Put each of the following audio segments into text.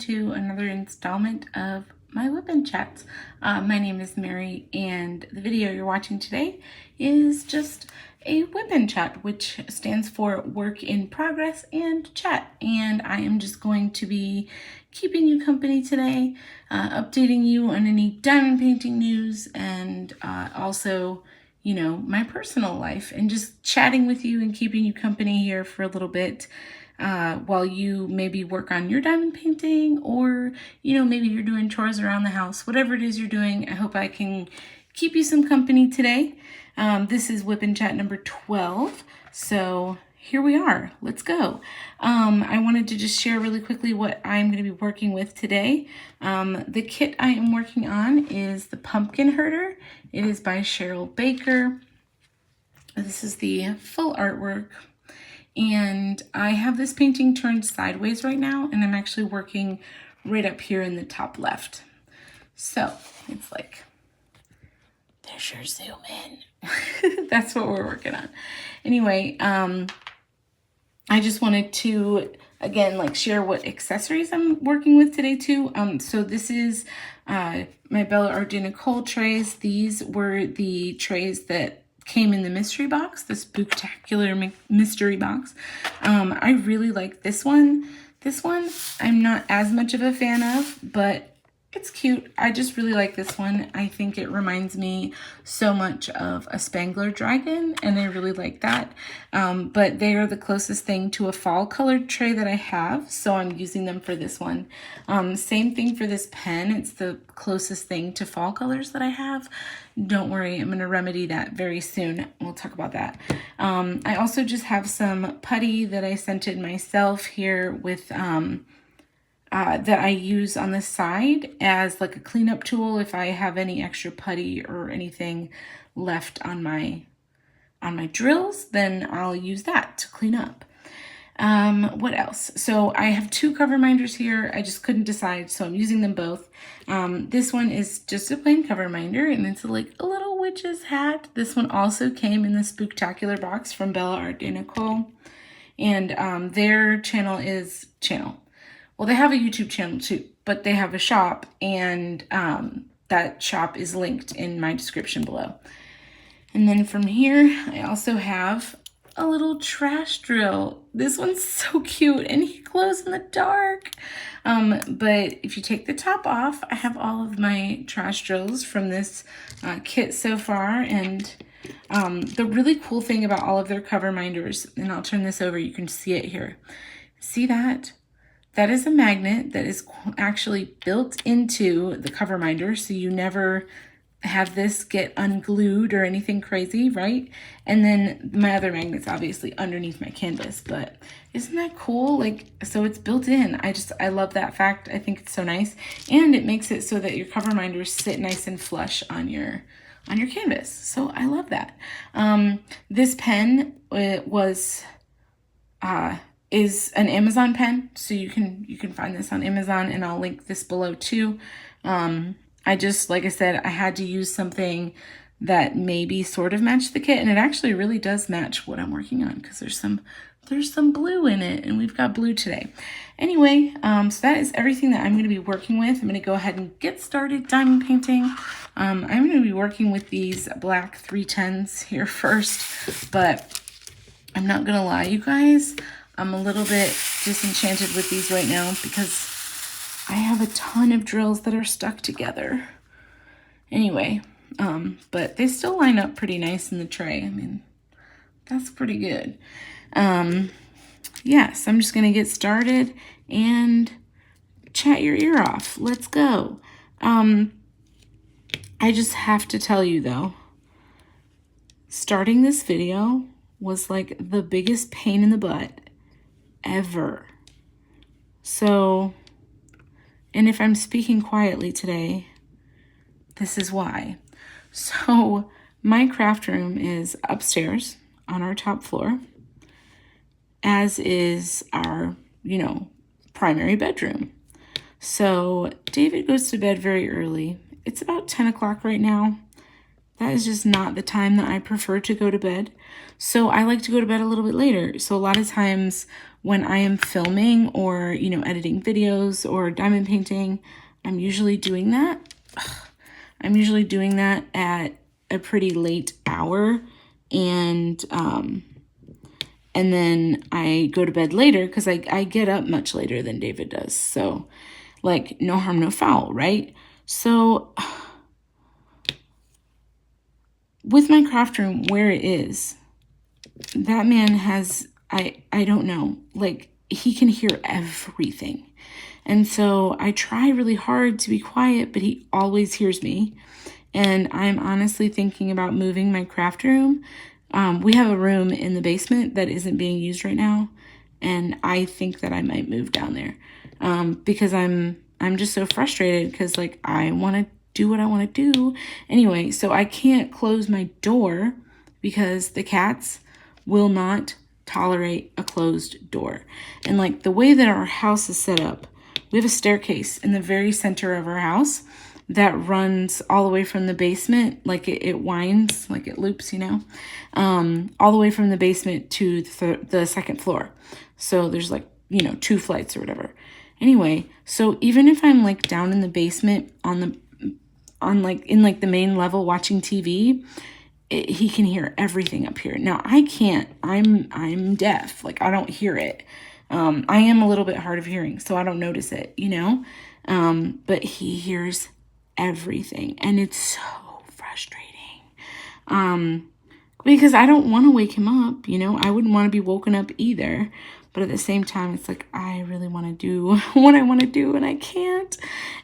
to another installment of my WIP and chats. My name is Mary, and the video you're watching today is just a WIP and chat, which stands for work in progress and chat. And I am just going to be keeping you company today, updating you on any diamond painting news, and also, you know, my personal life, and just chatting with you and keeping you company here for a little bit. While you maybe work on your diamond painting, or, you know, maybe you're doing chores around the house, whatever it is you're doing. I hope I can keep you some company today. This is WIP and Chat number 12. So here we are. Let's go. I wanted to just share really quickly what I'm going to be working with today. The kit I am working on is the Pumpkin Herder. It is by Cheryl Baker. This is the full artwork. And I have this painting turned sideways right now, and I'm actually working right up here in the top left. So it's like, there's your zoom in. That's what we're working on. Anyway, I just wanted to, again, like share what accessories I'm working with today too. So this is my BellaArtDeNicole trays. These were the trays that came in the mystery box, the Spooktacular mystery box. I really like this one. This one I'm not as much of a fan of, but it's cute. I just really like this one. I think it reminds me so much of a Spangler dragon, and I really like that. But they are the closest thing to a fall colored tray that I have, so I'm using them for this one. Same thing for this pen. It's the closest thing to fall colors that I have. Don't worry, I'm going to remedy that very soon. We'll talk about that. I also just have some putty that I scented myself here with that I use on the side as like a cleanup tool if I have any extra putty or anything left on my drills, then I'll use that to clean up. What else? So I have two Coverminders here. I just couldn't decide, so I'm using them both. This one is just a plain Coverminder, and it's like a little witch's hat. This one also came in the Spooktacular box from BellaArtDeNicole, and their channel is well, they have a YouTube channel too, but they have a shop, and that shop is linked in my description below. And then from here, I also have a little trash drill. This one's so cute, and he glows in the dark. But if you take the top off, I have all of my trash drills from this kit so far. And the really cool thing about all of their Coverminders, and I'll turn this over, you can see it here. See that? That is a magnet that is actually built into the Coverminder, so you never have this get unglued or anything crazy, right? And then my other magnet's obviously underneath my canvas, but isn't that cool? Like, so it's built in. I love that fact. I think it's so nice. And it makes it so that your Coverminders sit nice and flush on your canvas. So I love that. This pen is an Amazon pen, so you can find this on Amazon, and I'll link this below too. I just, like I said, I had to use something that maybe sort of matched the kit, and it actually really does match what I'm working on, because there's some blue in it, and we've got blue today. Anyway, so that is everything that I'm going to be working with. I'm going to go ahead and get started diamond painting. I'm going to be working with these black 310s here first, but I'm not going to lie, you guys, I'm a little bit disenchanted with these right now because I have a ton of drills that are stuck together. Anyway, but they still line up pretty nice in the tray. I mean, that's pretty good. Yeah, so I'm just going to get started and chat your ear off. Let's go. I just have to tell you though, starting this video was like the biggest pain in the butt ever. So, and if I'm speaking quietly today, this is why. So my craft room is upstairs on our top floor, as is our, you know, primary bedroom. So David goes to bed very early. It's about 10 o'clock right now. That is just not the time that I prefer to go to bed. So I like to go to bed a little bit later. So a lot of times when I am filming or, you know, editing videos or diamond painting, I'm usually doing that. I'm usually doing that at a pretty late hour, and then I go to bed later because I get up much later than David does. So, like, no harm, no foul, right? So, with my craft room where it is, that man has, I don't know, like, he can hear everything. And so I try really hard to be quiet, but he always hears me. And I'm honestly thinking about moving my craft room. We have a room in the basement that isn't being used right now, and I think that I might move down there because I'm just so frustrated because, like, I want to do what I want to do anyway. So I can't close my door because the cats will not tolerate a closed door. And, like, the way that our house is set up, we have a staircase in the very center of our house that runs all the way from the basement, like it winds, like it loops, you know, all the way from the basement to the second floor. So there's, like, you know, 2 flights or whatever. Anyway, so even if I'm, like, down in the basement in the main level watching TV, he can hear everything up here. Now I can't. I'm deaf. Like, I don't hear it. I am a little bit hard of hearing, so I don't notice it, you know. But he hears everything, and it's so frustrating. Because I don't want to wake him up, you know. I wouldn't want to be woken up either. But at the same time, it's like, I really want to do what I want to do, and I can't.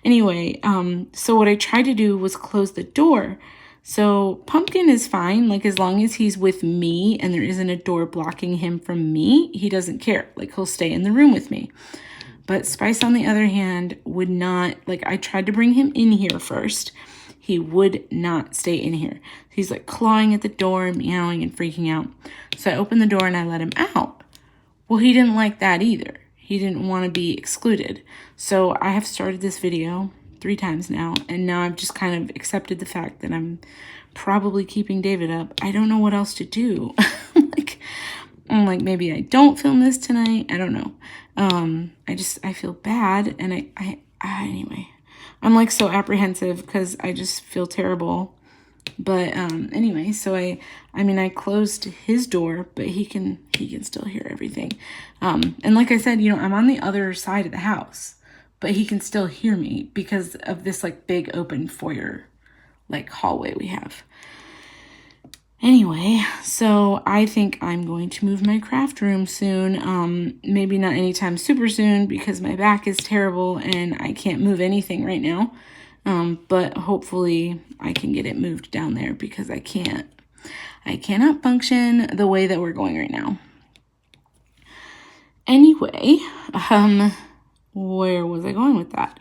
Anyway, so what I tried to do was close the door. So Pumpkin is fine, like, as long as he's with me and there isn't a door blocking him from me, he doesn't care. Like, he'll stay in the room with me. But Spice, on the other hand, would not, like, I tried to bring him in here first. He would not stay in here. He's, like, clawing at the door, meowing and freaking out. So I opened the door and I let him out. Well, he didn't like that either. He didn't want to be excluded. So I have started this video 3 times now, and now I've just kind of accepted the fact that I'm probably keeping David up. I don't know what else to do. I'm like, maybe I don't film this tonight. I don't know. I feel bad, and anyway, I'm, like, so apprehensive because I just feel terrible. But anyway, so I closed his door, but he can still hear everything. And like I said, you know, I'm on the other side of the house, but he can still hear me because of this, like, big open foyer, like, hallway we have. Anyway, so I think I'm going to move my craft room soon. Maybe not anytime super soon because my back is terrible and I can't move anything right now. But hopefully I can get it moved down there because I cannot function the way that we're going right now. Anyway, where was I going with that?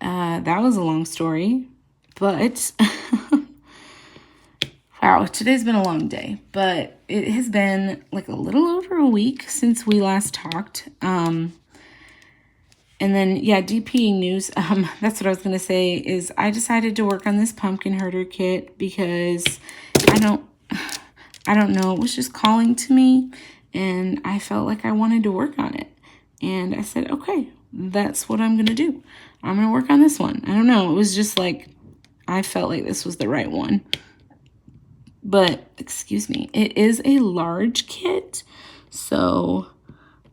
That was a long story, but wow, today's been a long day, but it has been, like, a little over a week since we last talked. And then, yeah, DPing news. That's what I was going to say is I decided to work on this pumpkin herder kit because I don't know. It was just calling to me, and I felt like I wanted to work on it. And I said, okay, that's what I'm going to do. I'm going to work on this one. I don't know. It was just like, I felt like this was the right one. But, excuse me, it is a large kit, so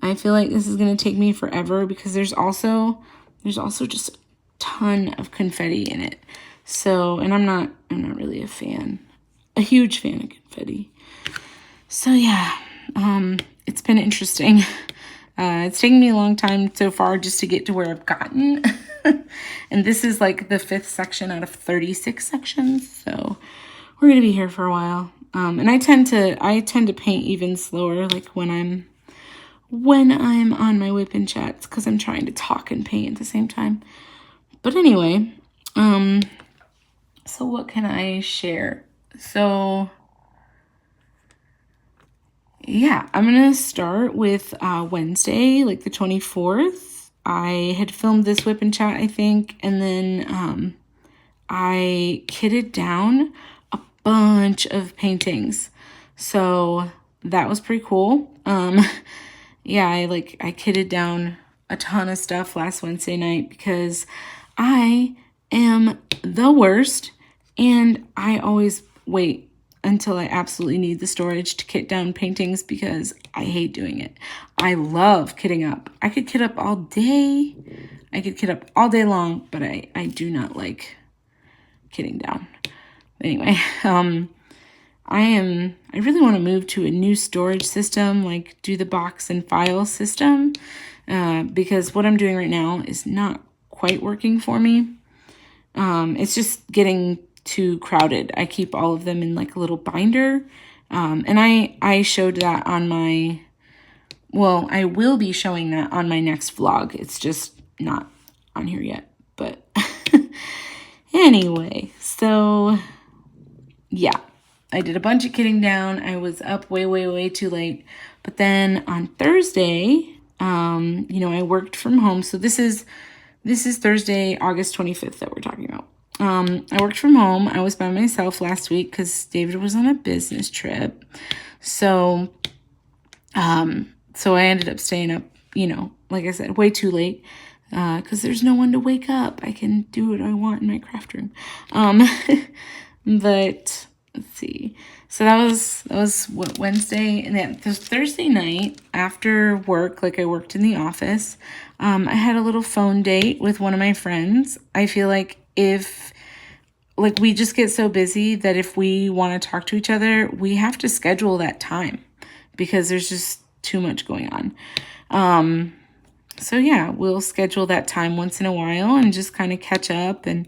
I feel like this is going to take me forever because there's also just a ton of confetti in it. So, and I'm not really a huge fan of confetti. So yeah, it's been interesting. It's taken me a long time so far just to get to where I've gotten. And this is, like, the 5th section out of 36 sections. So we're going to be here for a while. And I tend to paint even slower, like, when I'm on my WIP and chats, because I'm trying to talk and paint at the same time. But anyway, so what can I share? So yeah, I'm gonna start with Wednesday, like the 24th. I had filmed this WIP and chat, I think, and then I kitted down a bunch of paintings. So that was pretty cool. yeah, I kitted down a ton of stuff last Wednesday night because I am the worst, and I always wait until I absolutely need the storage to kit down paintings because I hate doing it. I love kitting up. I could kit up all day. I could kit up all day long, but I do not like kitting down. Anyway, I really want to move to a new storage system, like do the box and file system, because what I'm doing right now is not quite working for me. It's just getting too crowded. I keep all of them in like a little binder. And I showed that on my, well, I will be showing that on my next vlog. It's just not on here yet, but anyway, so yeah, I did a bunch of kitting down. I was up way too late. But then on Thursday, I worked from home. So this is Thursday, August 25th that we're talking about. I worked from home. I was by myself last week because David was on a business trip. So I ended up staying up, like I said, way too late. Because there's no one to wake up. I can do what I want in my craft room. But let's see. So that was what, Wednesday, and then Thursday night after work, like I worked in the office. I had a little phone date with one of my friends. I feel like we just get so busy that if we want to talk to each other, we have to schedule that time because there's just too much going on. So yeah, we'll schedule that time once in a while and just kind of catch up, and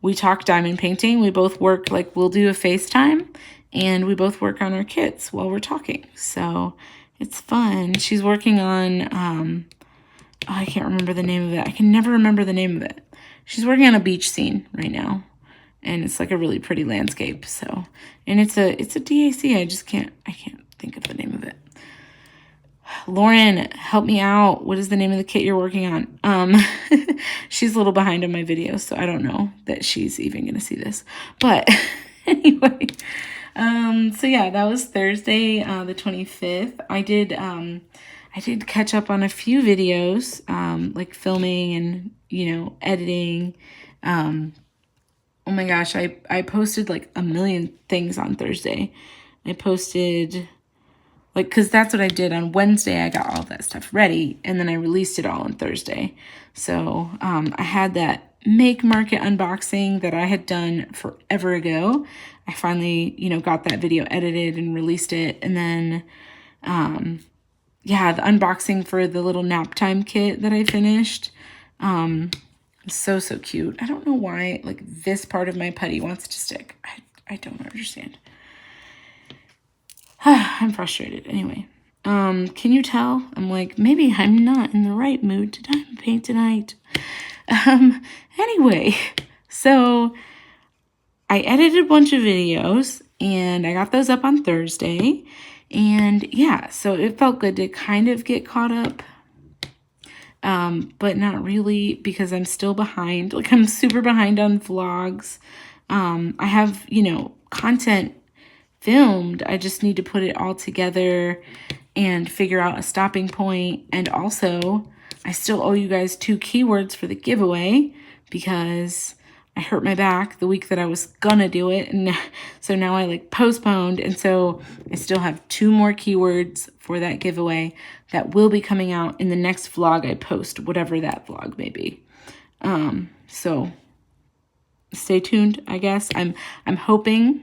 we talk diamond painting. We both work, we'll do a FaceTime and we both work on our kits while we're talking. So it's fun. She's working on, I can't remember the name of it. I can never remember the name of it. She's working on a beach scene right now, and it's like a really pretty landscape. So, and it's a DAC. I can't think of the name of it. Lauren, help me out. What is the name of the kit you're working on? She's a little behind on my videos, so I don't know that she's even going to see this. But anyway, so yeah, that was Thursday, the 25th. I did catch up on a few videos, like filming and, editing. Oh my gosh, I posted like a million things on Thursday. I posted, because that's what I did on Wednesday. I got all that stuff ready, and then I released it all on Thursday. So I had that Make Market unboxing that I had done forever ago. I finally, got that video edited and released it. And then, the unboxing for the little nap time kit that I finished. So cute. I don't know why, this part of my putty wants to stick. I don't understand. I'm frustrated. Anyway, can you tell? I'm maybe I'm not in the right mood to diamond paint tonight. Anyway, so I edited a bunch of videos and I got those up on Thursday. And yeah, so it felt good to kind of get caught up. But not really, because I'm still behind. I'm super behind on vlogs. I have, content filmed. I just need to put it all together and figure out a stopping point. And also, I still owe you guys 2 keywords for the giveaway because I hurt my back the week that I was gonna do it. And so now I postponed. And so I still have 2 more keywords for that giveaway that will be coming out in the next vlog I post, whatever that vlog may be. So stay tuned, I guess. I'm hoping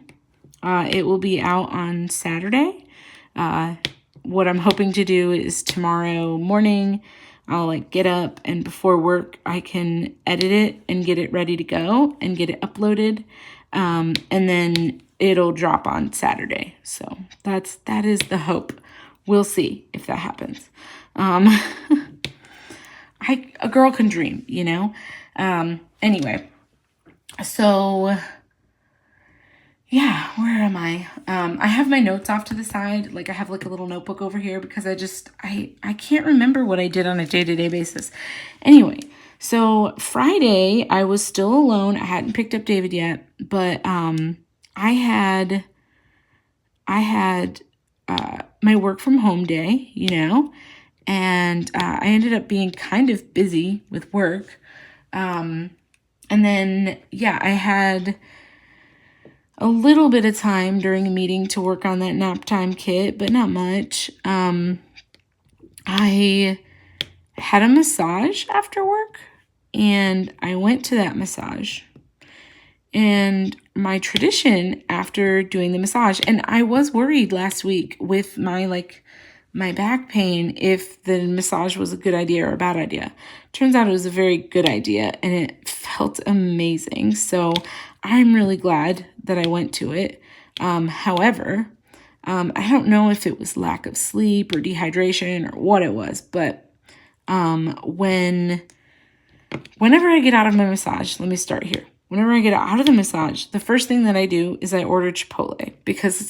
it will be out on Saturday. What I'm hoping to do is tomorrow morning, I'll get up, and before work, I can edit it and get it ready to go and get it uploaded. And then it'll drop on Saturday. So that is the hope. We'll see if that happens. A girl can dream, Anyway, so yeah, where am I? I have my notes off to the side. I have a little notebook over here because I can't remember what I did on a day-to-day basis. Anyway, so Friday I was still alone. I hadn't picked up David yet, but I had my work from home day, and I ended up being kind of busy with work. And then, yeah, I had a little bit of time during a meeting to work on that nap time kit, but not much. I had a massage after work, and I went to that massage. And my tradition after doing the massage, and I was worried last week with my back pain if the massage was a good idea or a bad idea. Turns out it was a very good idea, and it felt amazing. So I'm really glad that I went to it. However, I don't know if it was lack of sleep or dehydration or what it was, but whenever I get out of my massage, let me start here. Whenever I get out of the massage, the first thing that I do is I order Chipotle, because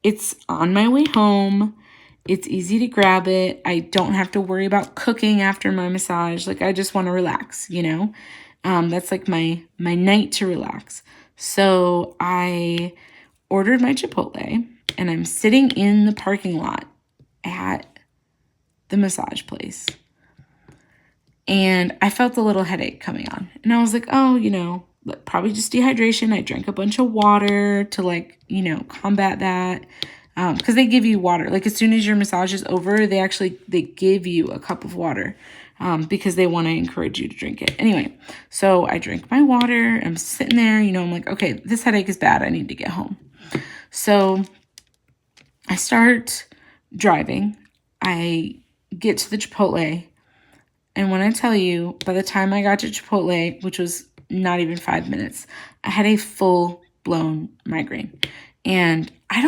it's on my way home. It's easy to grab it. I don't have to worry about cooking after my massage. I just want to relax, That's my night to relax. So I ordered my Chipotle, and I'm sitting in the parking lot at the massage place. And I felt a little headache coming on. And I was like, oh, probably just dehydration. I drank a bunch of water to combat that. Because they give you water. As soon as your massage is over, they give you a cup of water. Because they want to encourage you to drink it. Anyway, so I drank my water. I'm sitting there, I'm like, okay, this headache is bad. I need to get home. So I start driving. I get to the Chipotle. And when I tell you, by the time I got to Chipotle, which was not even 5 minutes, I had a full-blown migraine. And I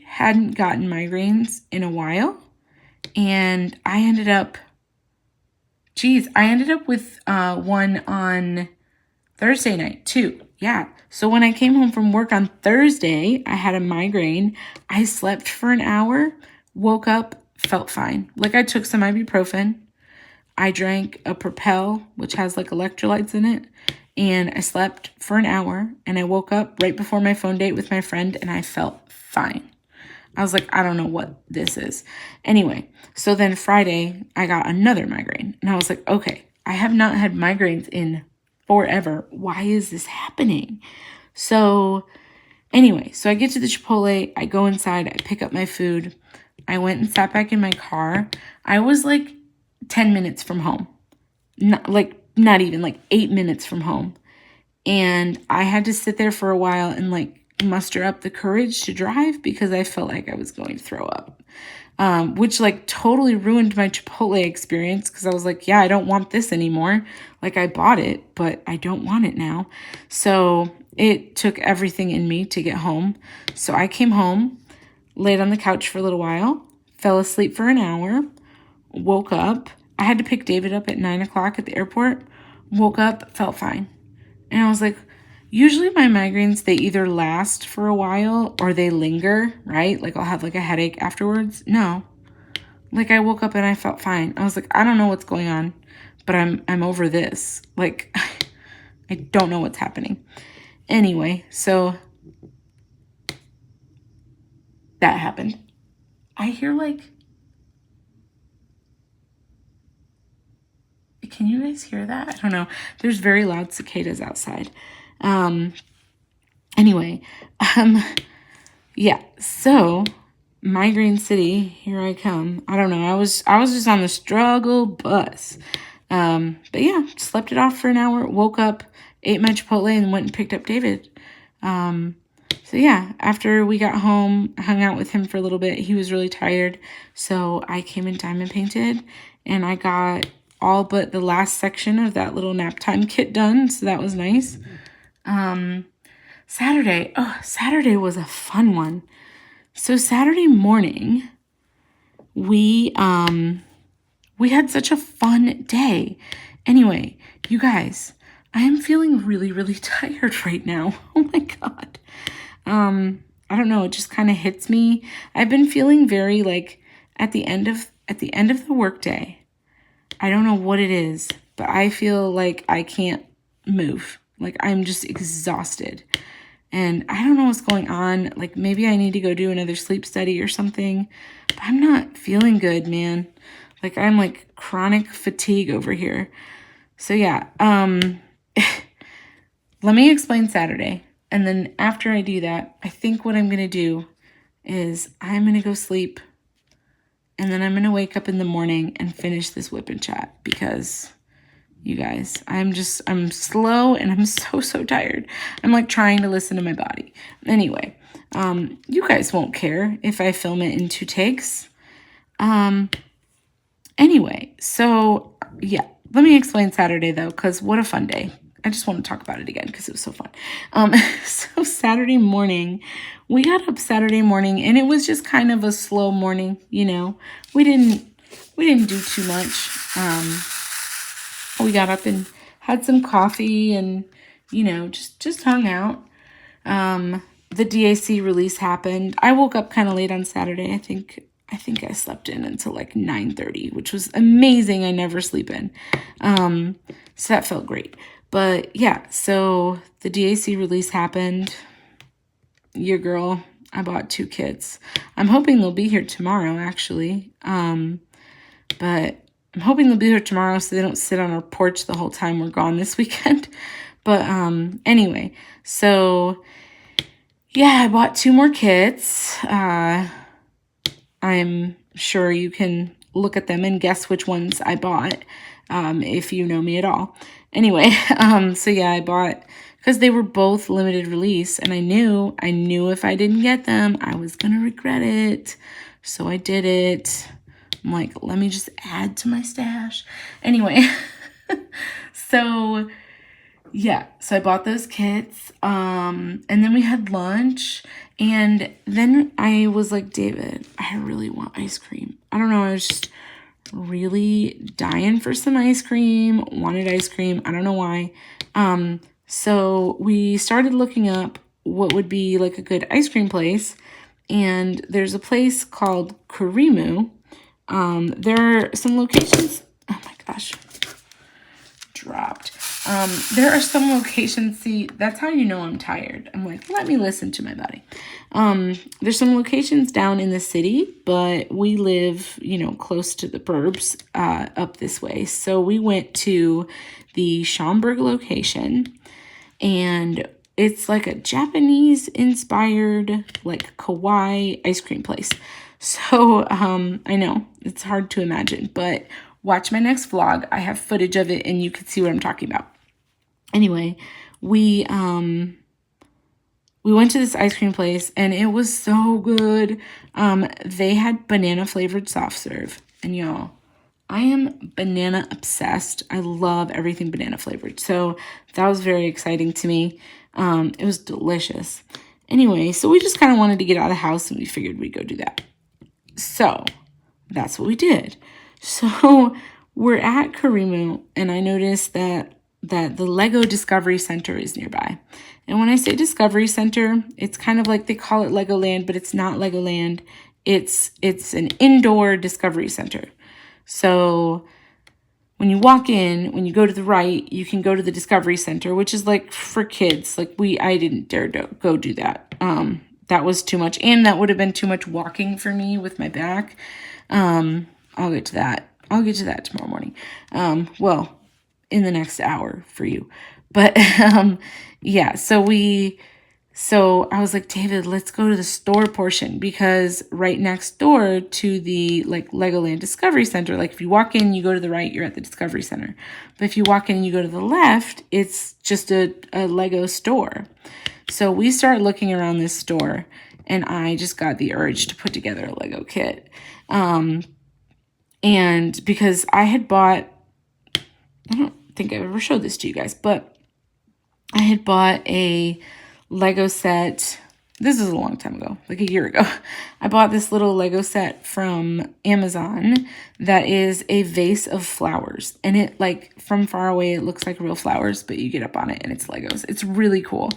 hadn't gotten migraines in a while. And I ended up with one on Thursday night too. Yeah. So when I came home from work on Thursday, I had a migraine. I slept for an hour, woke up, felt fine. I took some ibuprofen. I drank a Propel, which has electrolytes in it. And I slept for an hour, and I woke up right before my phone date with my friend, and I felt fine. I was like, I don't know what this is. Anyway, so then Friday, I got another migraine. And I was like, okay, I have not had migraines in forever. Why is this happening? So anyway, so I get to the Chipotle. I go inside. I pick up my food. I went and sat back in my car. I was 10 minutes from home. Not even 8 minutes from home. And I had to sit there for a while and muster up the courage to drive, because I felt like I was going to throw up. Which totally ruined my Chipotle experience, because I was like, yeah, I don't want this anymore. I bought it, but I don't want it now. So it took everything in me to get home. So I came home, laid on the couch for a little while, fell asleep for an hour, woke up. I had to pick David up at 9 o'clock at the airport, woke up, felt fine. And I was like, usually my migraines, they either last for a while or they linger, right? I'll have a headache afterwards. No. I woke up and I felt fine. I was like, I don't know what's going on, but I'm over this. I don't know what's happening. Anyway, so that happened. I hear can you guys hear that? I don't know. There's very loud cicadas outside. Anyway, yeah, so Migraine City, here I come. I don't know. I was just on the struggle bus. But yeah, slept it off for an hour, woke up, ate my Chipotle, and went and picked up David. So yeah, after we got home, hung out with him for a little bit. He was really tired. So I came and diamond painted, and I got all but the last section of that little nap time kit done. So that was nice. Saturday was a fun one. So Saturday morning, we had such a fun day. Anyway, you guys, I am feeling really, really tired right now. Oh my God. I don't know. It just kind of hits me. I've been feeling very at the end of the workday. I don't know what it is, but I feel like I can't move. I'm just exhausted. And I don't know what's going on. Like maybe I need to go do another sleep study or something. But I'm not feeling good, man. Like I'm like chronic fatigue over here. So yeah, let me explain Saturday. And then after I do that, I think what I'm going to do is I'm going to go sleep. And then I'm going to wake up in the morning and finish this whip and chat because you guys, I'm slow and I'm so tired. I'm like trying to listen to my body. Anyway, you guys won't care if I film it in 2 takes. Anyway, so yeah, let me explain Saturday though, because what a fun day. I just want to talk about it again because it was so fun. So Saturday morning, we got up Saturday morning and it was just kind of a slow morning, you know. We didn't do too much. We got up and had some coffee and, you know, just hung out. The DAC release happened. I woke up kind of late on Saturday. I think I slept in until like 9:30, which was amazing. I never sleep in. So that felt great. But yeah, so the DAC release happened. Your girl, I bought 2 kits. I'm hoping they'll be here tomorrow, actually. But I'm hoping they'll be here tomorrow so they don't sit on our porch the whole time we're gone this weekend. But anyway, so yeah, I bought 2 more kits. I'm sure you can look at them and guess which ones I bought, if you know me at all. Anyway, so yeah, I bought, because they were both limited release, and I knew if I didn't get them, I was going to regret it. So I did it. I'm like, let me just add to my stash. Anyway, so yeah, so I bought those kits, and then we had lunch, and then I was like, David, I really want ice cream. I don't know, I was just really dying for some ice cream, wanted ice cream, I don't know why. So we started looking up what would be like a good ice cream place, and there's a place called Karimu. There are some locations, oh my gosh, dropped. There are some locations, see, that's how you know I'm tired. I'm like, let me listen to my body. There's some locations down in the city, but we live, you know, close to the burbs, up this way. So we went to the Schaumburg location, and it's like a Japanese-inspired, like kawaii ice cream place. So, I know, it's hard to imagine, but watch my next vlog. I have footage of it, and you can see what I'm talking about. Anyway, we went to this ice cream place, and it was so good. They had banana-flavored soft serve, and y'all, I am banana obsessed. I love everything banana flavored. So that was very exciting to me. It was delicious. Anyway, so we just kind of wanted to get out of the house, and we figured we'd go do that. So that's what we did. So we're at Karimu, and I noticed that the Lego Discovery Center is nearby. And when I say Discovery Center, it's kind of like they call it Legoland, but it's not Legoland. It's an indoor Discovery Center. So when you walk in, when you go to the right, you can go to the Discovery Center, which is like for kids. Like I didn't dare to go do that. That was too much, and that would have been too much walking for me with my back. I'll get to that. I'll get to that tomorrow morning. Well, in the next hour for you. But yeah, so I was like, David, let's go to the store portion, because right next door to the like Legoland Discovery Center, like if you walk in, you go to the right, you're at the Discovery Center. But if you walk in and you go to the left, it's just a Lego store. So we started looking around this store, and I just got the urge to put together a Lego kit. And because I had bought, I don't think I've ever showed this to you guys, but I had bought a Lego set. This is a long time ago, like a year ago. I bought this little Lego set from Amazon that is a vase of flowers. And it, like, from far away, it looks like real flowers, but you get up on it and it's Legos. It's really cool.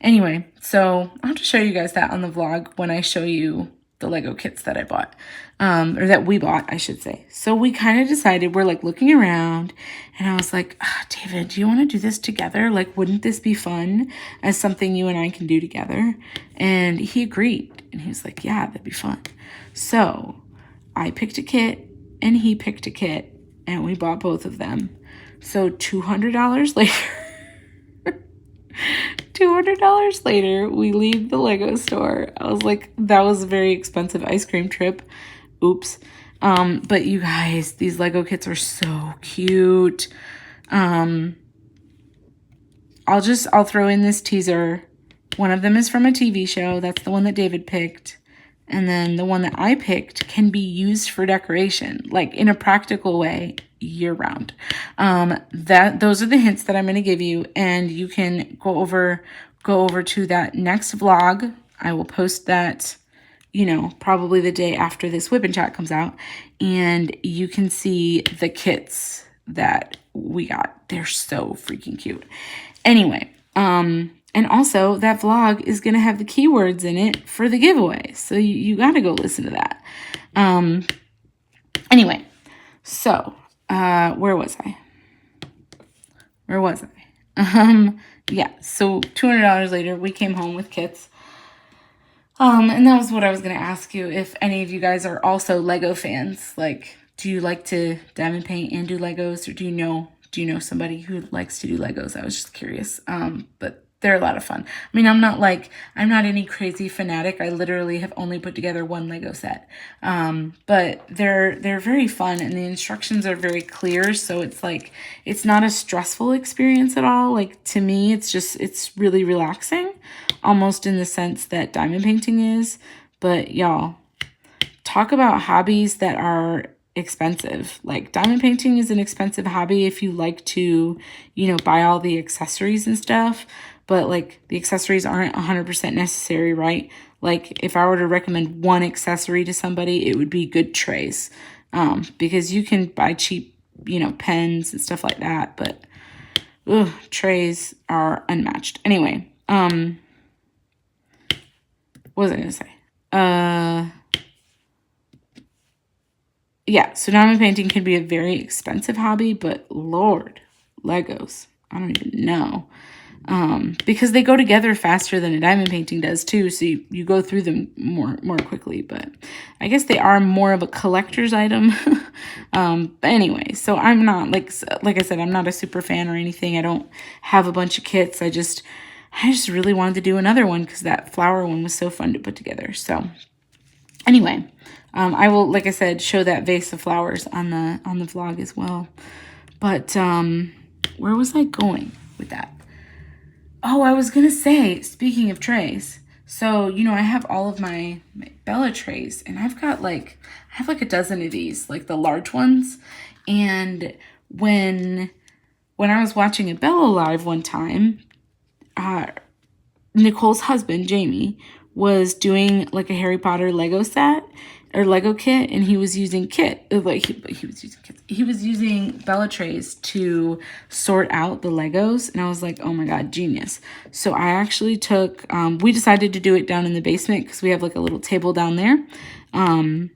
Anyway, so I'll have to show you guys that on the vlog when I show you the Lego kits that I bought, or that we bought, I should say. So we kind of decided, we're like looking around, and I was like, David, do you want to do this together? Like, wouldn't this be fun as something you and I can do together? And he agreed, and he was like, yeah, that'd be fun. So I picked a kit and he picked a kit, and we bought both of them. So $200 later, $200 later, we leave the Lego store. I was like, that was a very expensive ice cream trip. Oops. But you guys, these Lego kits are so cute. I'll throw in this teaser. One of them is from a TV show. That's the one that David picked. And then the one that I picked can be used for decoration, like in a practical way, year round. Those are the hints that I'm going to give you, and you can go over to that next vlog. I will post that, probably the day after this Whip and Chat comes out, and you can see the kits that we got. They're so freaking cute. Anyway, and also that vlog is going to have the keywords in it for the giveaway. So you got to go listen to that. Anyway, so, where was I? Yeah, so $200 later, we came home with kits. And that was what I was going to ask you, if any of you guys are also Lego fans. Like, do you like to diamond paint and do Legos, or do you know somebody who likes to do Legos? I was just curious. But they're a lot of fun. I mean, I'm not any crazy fanatic. I literally have only put together one Lego set. But they're very fun, and the instructions are very clear. So it's not a stressful experience at all. Like, to me, it's really relaxing, almost in the sense that diamond painting is. But y'all, talk about hobbies that are expensive. Like, diamond painting is an expensive hobby if you like to, buy all the accessories and stuff. But like, the accessories aren't 100% necessary, right? Like, if I were to recommend one accessory to somebody, it would be good trays. Because you can buy cheap, pens and stuff like that. But trays are unmatched. Anyway, what was I going to say? Yeah, so diamond painting can be a very expensive hobby, but Lord, Legos, I don't even know. Because they go together faster than a diamond painting does too, so you go through them more quickly. But I guess they are more of a collector's item. But anyway, so I'm not, like I said, I'm not a super fan or anything. I don't have a bunch of kits. I just really wanted to do another one because that flower one was so fun to put together. So anyway, I will, like I said, show that vase of flowers on the vlog as well. But where was I going with that? Oh, I was going to say, speaking of trays, so, I have all of my Bella trays, and I have like a dozen of these, like the large ones. And when I was watching a Bella live one time, Nicole's husband, Jamie, was doing like a Harry Potter Lego set or Lego kit, and he was using he was using Bella trays to sort out the Legos, and I was like, oh my god, genius. So I actually took, we decided to do it down in the basement because we have like a little table down there, and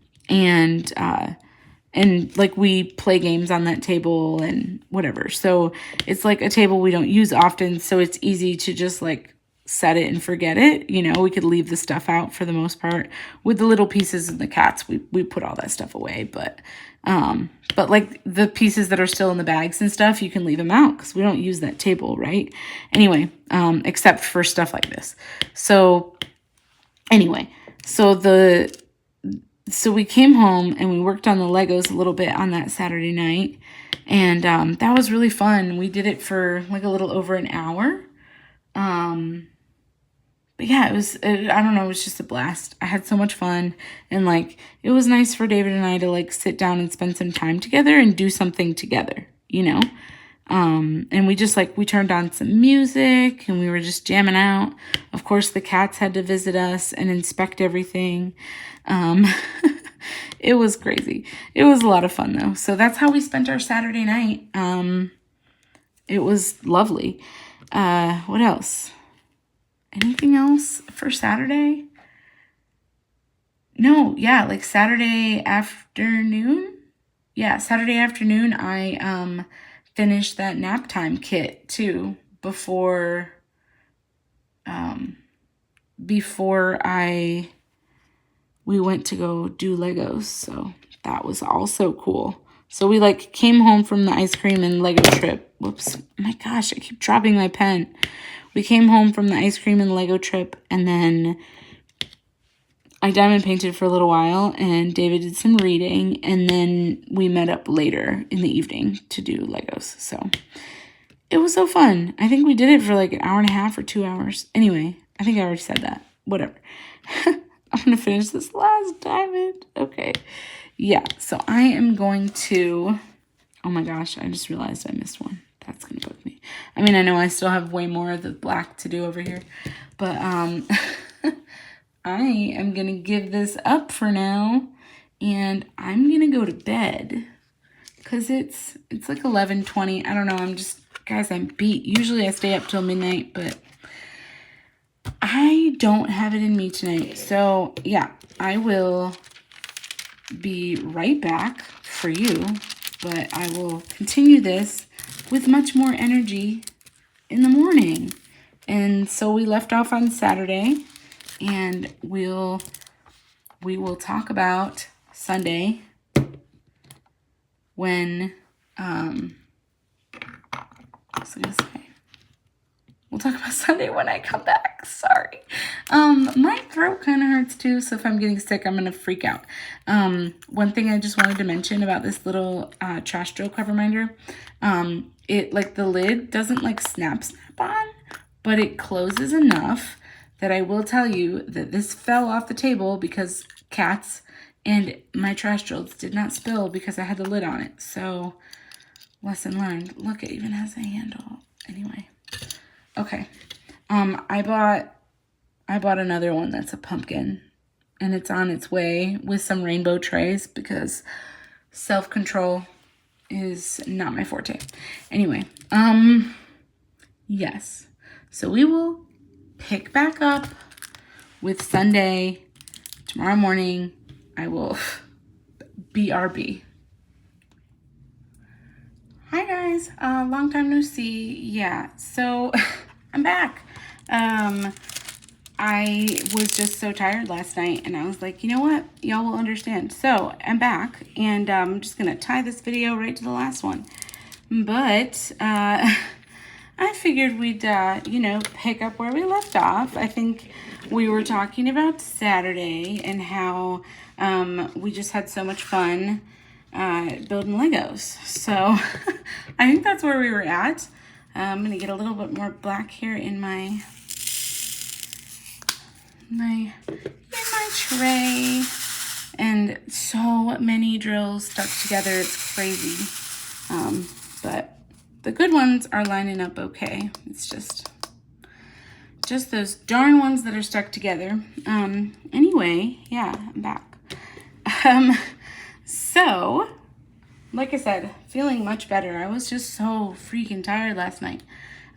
like we play games on that table and whatever. So it's like a table we don't use often, so it's easy to just like set it and forget it. We could leave the stuff out for the most part. With the little pieces and the cats, we put all that stuff away. But like the pieces that are still in the bags and stuff, you can leave them out because we don't use that table, right? Anyway, except for stuff like this. So anyway, so we came home and we worked on the Legos a little bit on that Saturday night. And that was really fun. We did it for like a little over an hour. But yeah, I don't know, it was just a blast. I had so much fun, and like, it was nice for David and I to like sit down and spend some time together and do something together, and we just we turned on some music and we were just jamming out. Of course, the cats had to visit us and inspect everything. It was crazy. It was a lot of fun though. So that's how we spent our Saturday night. It was lovely. What else? Anything else for Saturday? no, yeah, like Saturday afternoon. Yeah, Saturday afternoon, I finished that nap time kit too before we went to go do Legos. So that was also cool. So we like came home from the ice cream and Lego trip. Whoops, my gosh, I keep dropping my pen. We came home from the ice cream and Lego trip, and then I diamond painted for a little while, and David did some reading, and then we met up later in the evening to do Legos. So it was so fun. I think we did it for like an hour and a half or 2 hours. Anyway, I think I already said that. Whatever. I'm going to finish this last diamond. Okay. Yeah, so I am going to... Oh my gosh, I just realized I missed one. That's going to bug me. I mean, I know I still have way more of the black to do over here, but I am going to give this up for now, and I'm going to go to bed because it's like 11:20. I don't know. Guys, I'm beat. Usually I stay up till midnight, but I don't have it in me tonight. So yeah, I will be right back for you, but I will continue this with much more energy in the morning. And so we left off on Saturday, and we will talk about Sunday when we'll talk about Sunday when I come back. Sorry. My throat kind of hurts too, so if I'm getting sick, I'm gonna freak out. One thing I just wanted to mention about this little trash drill cover minder, it like the lid doesn't like snap on, but it closes enough that I will tell you that this fell off the table because cats, and my trash drills did not spill because I had the lid on it. So lesson learned. Look, it even has a handle. Anyway, okay. I bought another one that's a pumpkin, and it's on its way with some rainbow trays because self-control is not my forte. Anyway, yes. So we will pick back up with Sunday tomorrow morning. I will BRB. Hi guys, long time no see. Yeah, so I'm back. I was just so tired last night, and I was like, you know what? Y'all will understand. So I'm back, and I'm just gonna tie this video right to the last one. But I figured we'd, you know, pick up where we left off. I think we were talking about Saturday and how we just had so much fun building Legos. So I think that's where we were at. I'm going to get a little bit more black here in my tray. And so many drills stuck together. It's crazy. But the good ones are lining up okay. It's just those darn ones that are stuck together. Anyway, yeah, I'm back. So, like I said, feeling much better. I was just so freaking tired last night.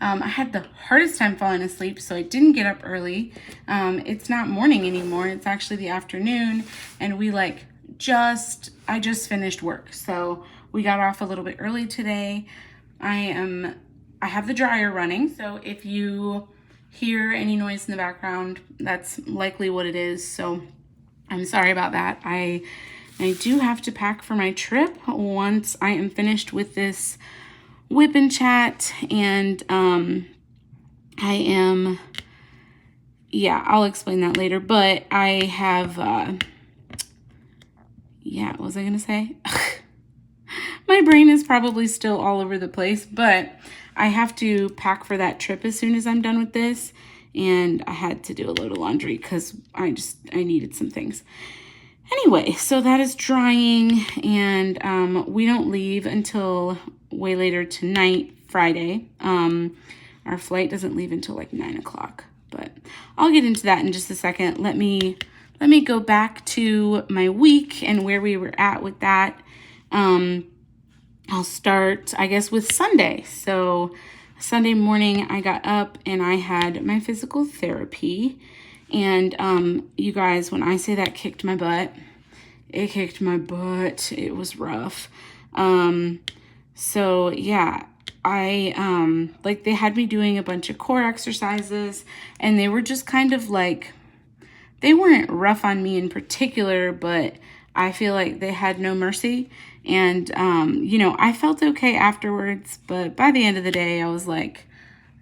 I had the hardest time falling asleep, so I didn't get up early. It's not morning anymore. It's actually the afternoon, and I just finished work. So we got off a little bit early today. I have the dryer running, so if you hear any noise in the background, that's likely what it is. So I'm sorry about that. I do have to pack for my trip once I am finished with this WIP and chat, and I'll explain that later, but I have, what was I gonna say? My brain is probably still all over the place, but I have to pack for that trip as soon as I'm done with this, and I had to do a load of laundry because I needed some things. Anyway, so that is drying, and we don't leave until way later tonight, Friday. Our flight doesn't leave until like 9 o'clock, but I'll get into that in just a second. Let me go back to my week and where we were at with that. I'll start, I guess, with Sunday. So Sunday morning I got up and I had my physical therapy. And you guys, when I say that kicked my butt, it kicked my butt. It was rough. So yeah, like they had me doing a bunch of core exercises, and they were just kind of like, they weren't rough on me in particular, but I feel like they had no mercy. And, you know, I felt okay afterwards, but by the end of the day, I was like,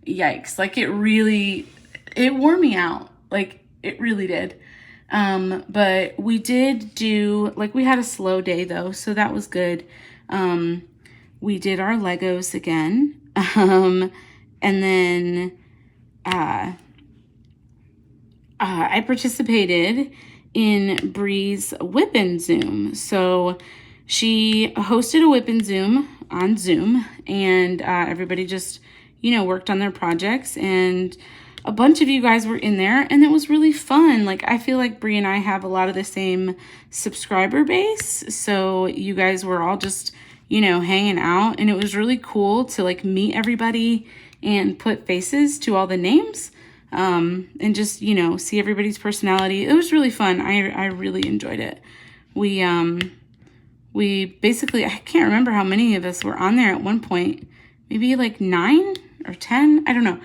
yikes. Like it wore me out. Like it really did. But we did do, like we had a slow day though, so that was good. We did our Legos again. And then, I participated in Bree's WIP and Zoom. So she hosted a WIP and Zoom on Zoom, and everybody just, you know, worked on their projects, and a bunch of you guys were in there, and it was really fun. Like, I feel like Bree and I have a lot of the same subscriber base, so you guys were all just, you know, hanging out, and it was really cool to like meet everybody and put faces to all the names, and just, you know, see everybody's personality. It was really fun. I really enjoyed it. We basically, I can't remember how many of us were on there at one point, maybe like 9 or 10, I don't know.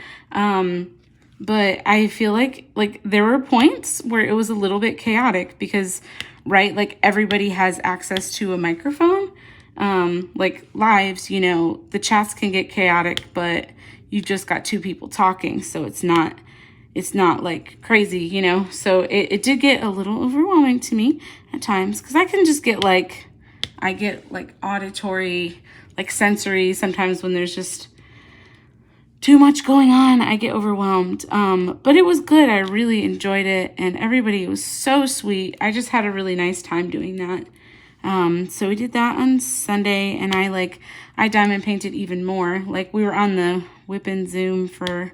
But I feel like there were points where it was a little bit chaotic because, right, like everybody has access to a microphone. Like lives, you know, the chats can get chaotic, but you just got 2 people talking, so it's not like crazy, you know. So it did get a little overwhelming to me at times, because I can just get like, I get like auditory, like sensory sometimes when there's just too much going on. I get overwhelmed. But it was good. I really enjoyed it, and everybody was so sweet. I just had a really nice time doing that. So we did that on Sunday, and I diamond painted even more. Like, we were on the WIP and Zoom for a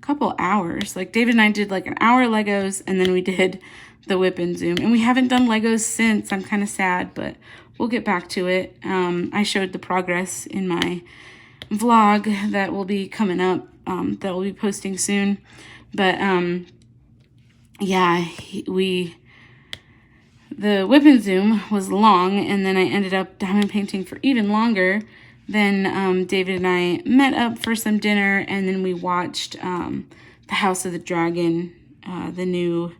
couple hours. Like, David and I did like an hour Legos, and then we did the WIP and Zoom, and we haven't done Legos since. I'm kind of sad, but we'll get back to it. I showed the progress in my vlog that will be coming up, that we'll be posting soon. But yeah, the WIP and Zoom was long, and then I ended up diamond painting for even longer. Then David and I met up for some dinner, and then we watched The House of the Dragon, the new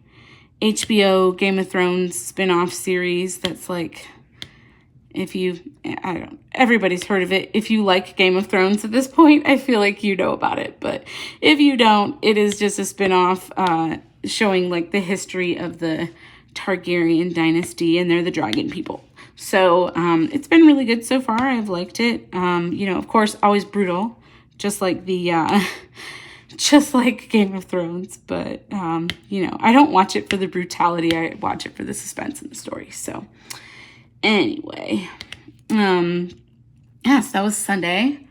HBO Game of Thrones spin-off series that's like, everybody's heard of it. If you like Game of Thrones at this point, I feel like you know about it. But if you don't, it is just a spin-off showing like the history of the Targaryen dynasty, and they're the dragon people. So it's been really good so far. I've liked it. You know, of course, always brutal, just like the just like Game of Thrones. But you know, I don't watch it for the brutality. I watch it for the suspense in the story. So anyway, yes, that was Sunday.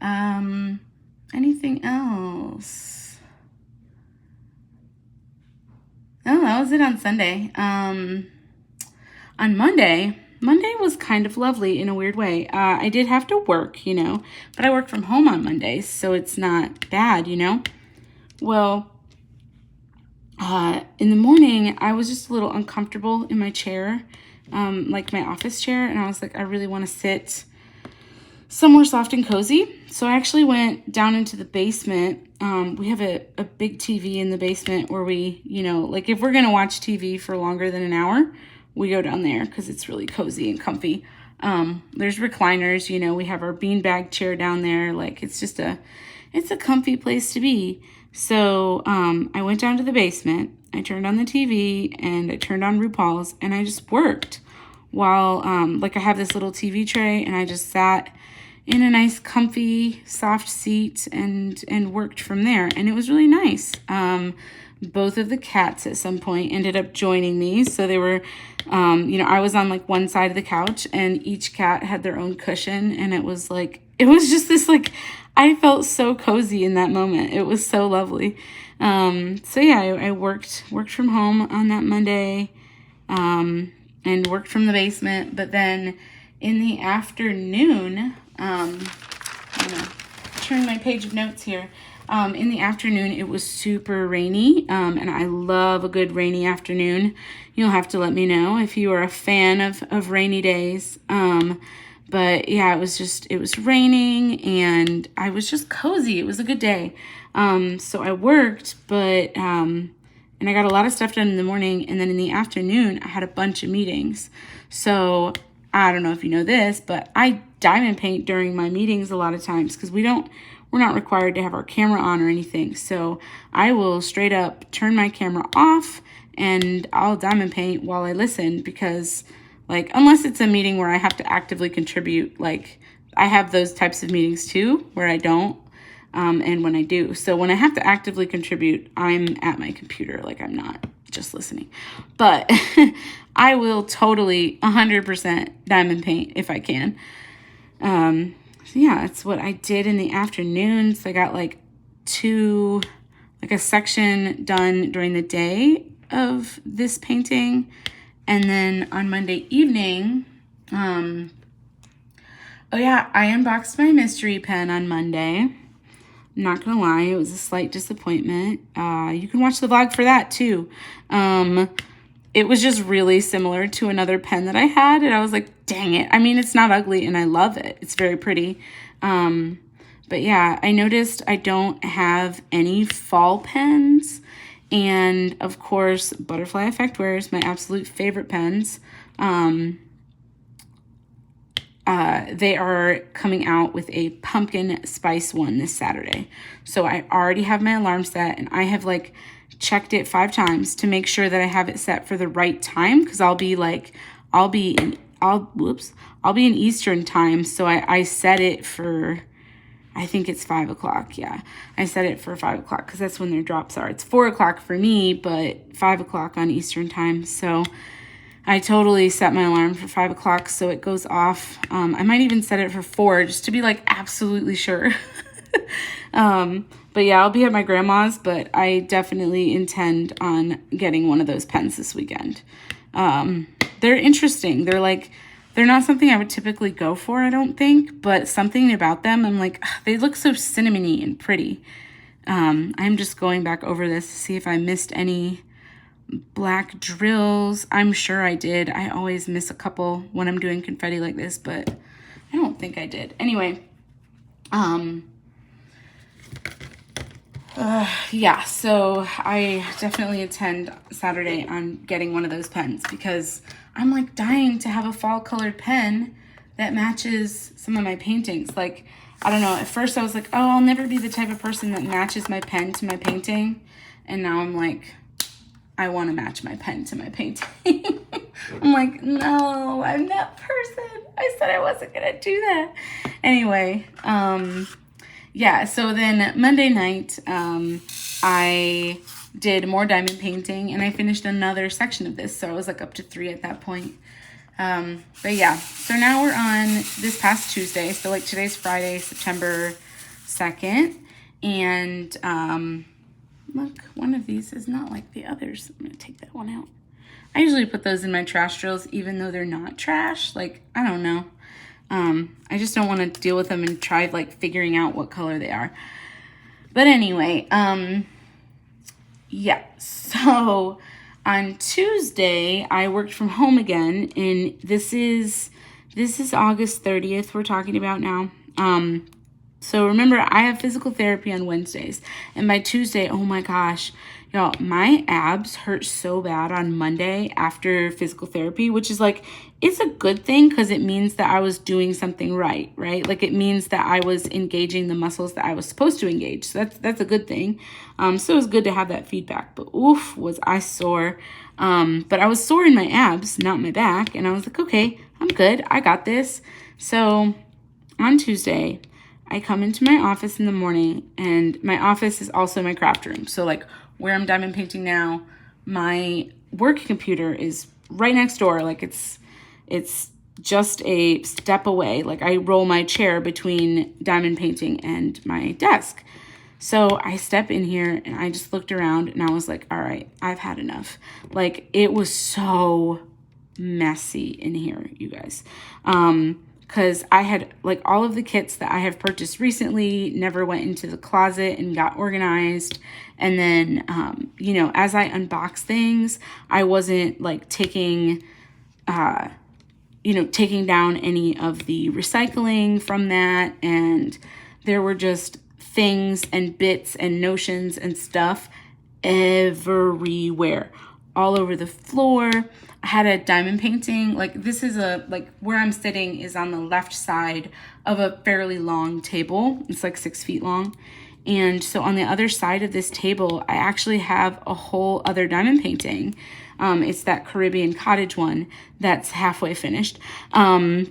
Anything else? Oh, that was it on Sunday. On Monday was kind of lovely in a weird way. I did have to work, you know, but I work from home on Mondays, so it's not bad, you know. Well, in the morning, I was just a little uncomfortable in my chair, like my office chair, and I was like, I really want to sit somewhere soft and cozy. So I actually went down into the basement. We have a big TV in the basement where we, you know, like if we're going to watch TV for longer than an hour, we go down there because it's really cozy and comfy. There's recliners, you know, we have our beanbag chair down there. Like it's a comfy place to be. So I went down to the basement, I turned on the TV, and I turned on RuPaul's, and I just worked while, like I have this little TV tray, and I just sat in a nice, comfy, soft seat and worked from there. And it was really nice. Both of the cats at some point ended up joining me. So they were, you know, I was on like one side of the couch, and each cat had their own cushion. And it was just this, like, I felt so cozy in that moment. It was so lovely. So yeah, I worked from home on that Monday, and worked from the basement. But then in the afternoon, I'm gonna turn my page of notes here. In the afternoon, it was super rainy, and I love a good rainy afternoon. You'll have to let me know if you are a fan of rainy days. But yeah, it was raining, and I was just cozy. It was a good day. So I worked, but, and I got a lot of stuff done in the morning, and then in the afternoon, I had a bunch of meetings. So I don't know if you know this, but I diamond paint during my meetings a lot of times because we're not required to have our camera on or anything. So I will straight up turn my camera off and I'll diamond paint while I listen, because like, unless it's a meeting where I have to actively contribute, like I have those types of meetings too where I don't, and when I do. So when I have to actively contribute, I'm at my computer, like I'm not just listening. But I will totally 100% diamond paint if I can. So yeah, that's what I did in the afternoons. I got like a section done during the day of this painting. And then on Monday evening, oh yeah, I unboxed my mystery pen on Monday. I'm not gonna lie, it was a slight disappointment. You can watch the vlog for that too. It was just really similar to another pen that I had, and I was like, dang it. I mean, it's not ugly, and I love it. It's very pretty. But yeah, I noticed I don't have any fall pens, and of course, ButterflyEffectWares, my absolute favorite pens. They are coming out with a pumpkin spice one this Saturday. So I already have my alarm set, and I have like checked it 5 times to make sure that I have it set for the right time, because I'll be in Eastern time. So I set it for, I think it's 5 o'clock. Yeah, I set it for 5 o'clock because that's when their drops are. It's 4 o'clock for me, but 5 o'clock on Eastern time. So I totally set my alarm for 5 o'clock so it goes off. I might even set it for 4 just to be like absolutely sure. But yeah, I'll be at my grandma's, but I definitely intend on getting one of those pens this weekend. They're interesting. They're not something I would typically go for, I don't think, but something about them, I'm like, they look so cinnamony and pretty. I'm just going back over this to see if I missed any black drills. I'm sure I did. I always miss a couple when I'm doing confetti like this, but I don't think I did. Anyway, yeah, so I definitely intend Saturday on getting one of those pens because I'm like dying to have a fall colored pen that matches some of my paintings. Like, I don't know, at first I was like, oh, I'll never be the type of person that matches my pen to my painting. And now I'm like, I want to match my pen to my painting. I'm like, no, I'm that person. I said I wasn't going to do that. Anyway, yeah, so then Monday night, I did more diamond painting, and I finished another section of this, so I was like up to 3 at that point. But yeah, so now we're on this past Tuesday, so like today's Friday, September 2nd, and look, one of these is not like the others. I'm going to take that one out. I usually put those in my trash drills, even though they're not trash. Like, I don't know. I just don't want to deal with them and try like figuring out what color they are. But anyway, yeah, so on Tuesday, I worked from home again, and this is August 30th we're talking about now. So remember, I have physical therapy on Wednesdays, and by Tuesday, oh my gosh, y'all, my abs hurt so bad on Monday after physical therapy, which is like, it's a good thing because it means that I was doing something right? Like it means that I was engaging the muscles that I was supposed to engage. So that's a good thing. So it was good to have that feedback, but oof, was I sore. But I was sore in my abs, not my back. And I was like, okay, I'm good. I got this. So on Tuesday, I come into my office in the morning, and my office is also my craft room. So like where I'm diamond painting now, my work computer is right next door. Like it's just a step away. Like I roll my chair between diamond painting and my desk. So I step in here and I just looked around and I was like, all right, I've had enough. Like it was so messy in here, you guys. because I had like all of the kits that I have purchased recently never went into the closet and got organized. And then, you know, as I unbox things, I wasn't like taking down any of the recycling from that. And there were just things and bits and notions and stuff everywhere, all over the floor. I had a diamond painting. Like this is where I'm sitting is on the left side of a fairly long table. It's like 6 feet long. And so on the other side of this table, I actually have a whole other diamond painting. It's that Caribbean cottage one that's halfway finished. I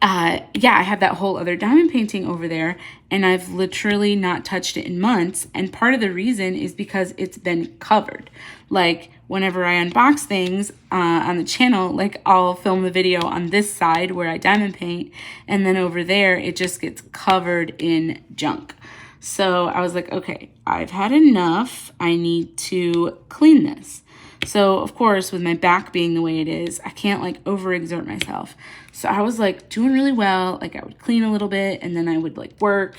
have that whole other diamond painting over there, and I've literally not touched it in months. And part of the reason is because it's been covered. Like whenever I unbox things on the channel, like I'll film a video on this side where I diamond paint, and then over there it just gets covered in junk. So I was like, okay, I've had enough. I need to clean this. So of course, with my back being the way it is, I can't like overexert myself. So I was like doing really well. Like I would clean a little bit, and then I would like work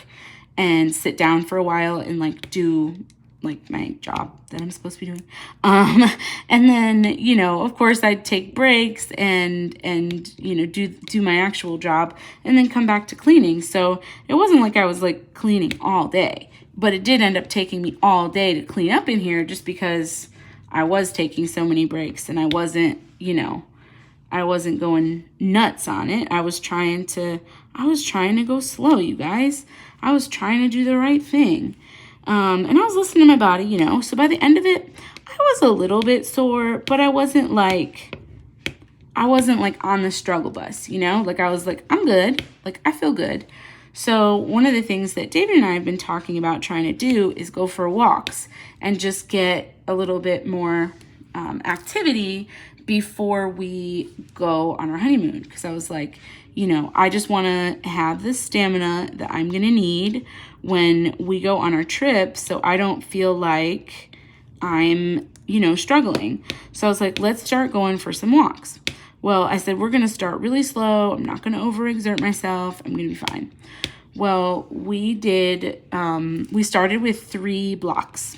and sit down for a while and like do like my job that I'm supposed to be doing. And then, you know, of course I'd take breaks and you know, do my actual job and then come back to cleaning. So it wasn't like I was like cleaning all day, but it did end up taking me all day to clean up in here just because I was taking so many breaks and I wasn't, you know, I wasn't going nuts on it. I was trying to go slow, you guys. I was trying to do the right thing. And I was listening to my body, you know. So by the end of it, I was a little bit sore, but I wasn't like on the struggle bus, you know. Like I was like, I'm good. Like I feel good. So one of the things that David and I have been talking about trying to do is go for walks and just get a little bit more activity before we go on our honeymoon. Because I was like, you know, I just want to have the stamina that I'm going to need when we go on our trip, so I don't feel like I'm, you know, struggling. So I was like, let's start going for some walks. Well, I said, we're going to start really slow. I'm not going to overexert myself. I'm going to be fine. Well, we did, we started with 3 blocks.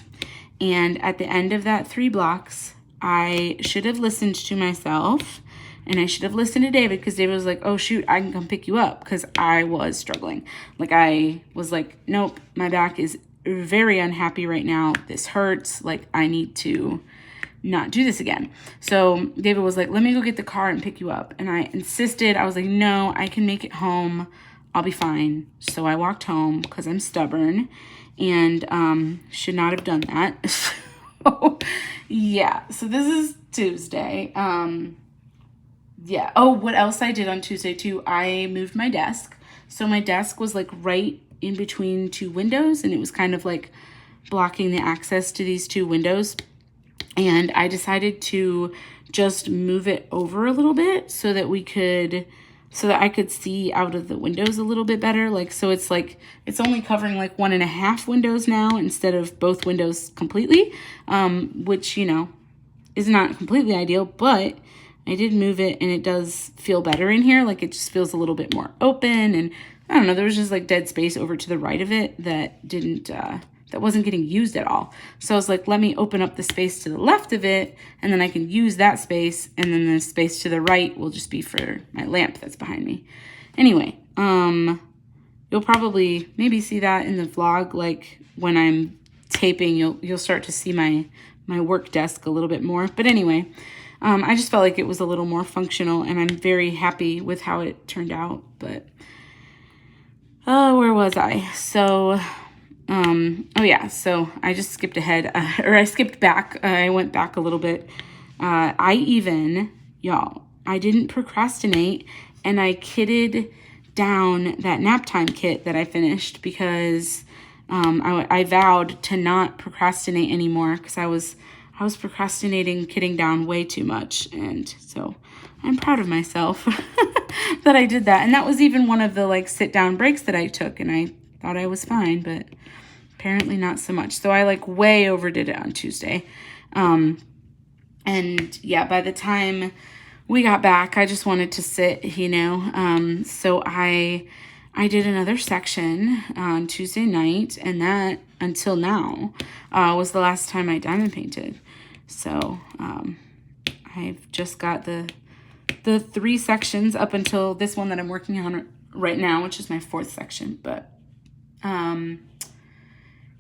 And at the end of that 3 blocks, I should have listened to myself. And I should have listened to David, because David was like, oh, shoot, I can come pick you up, because I was struggling. Like, I was like, nope, my back is very unhappy right now. This hurts. Like, I need to not do this again. So David was like, let me go get the car and pick you up. And I insisted. I was like, no, I can make it home. I'll be fine. So I walked home because I'm stubborn and should not have done that. So, yeah. So this is Tuesday. Yeah. Oh, what else I did on Tuesday too? I moved my desk. So my desk was like right in between 2 windows, and it was kind of like blocking the access to these 2 windows. And I decided to just move it over a little bit so that I could see out of the windows a little bit better. Like, so it's like, it's only covering like 1.5 windows now instead of both windows completely, which, you know, is not completely ideal, but I did move it and it does feel better in here. Like it just feels a little bit more open, and I don't know, there was just like dead space over to the right of it that that wasn't getting used at all. So I was like, let me open up the space to the left of it, and then I can use that space, and then the space to the right will just be for my lamp that's behind me. Anyway, you'll probably maybe see that in the vlog, like when I'm taping, you'll start to see my work desk a little bit more. But anyway, I just felt like it was a little more functional, and I'm very happy with how it turned out. But where was I? So oh yeah, so I just skipped ahead, or I skipped back. I went back a little bit. I didn't procrastinate, and I kitted down that nap time kit that I finished, because I vowed to not procrastinate anymore, because I was procrastinating kitting down way too much. And so I'm proud of myself that I did that. And that was even one of the like sit down breaks that I took, and I thought I was fine, but apparently not so much. So I like way overdid it on Tuesday. And yeah, by the time we got back, I just wanted to sit, you know. So I did another section on Tuesday night, and that, until now, was the last time I diamond painted. So I've just got the 3 sections up until this one that I'm working on right now, which is my 4th section. But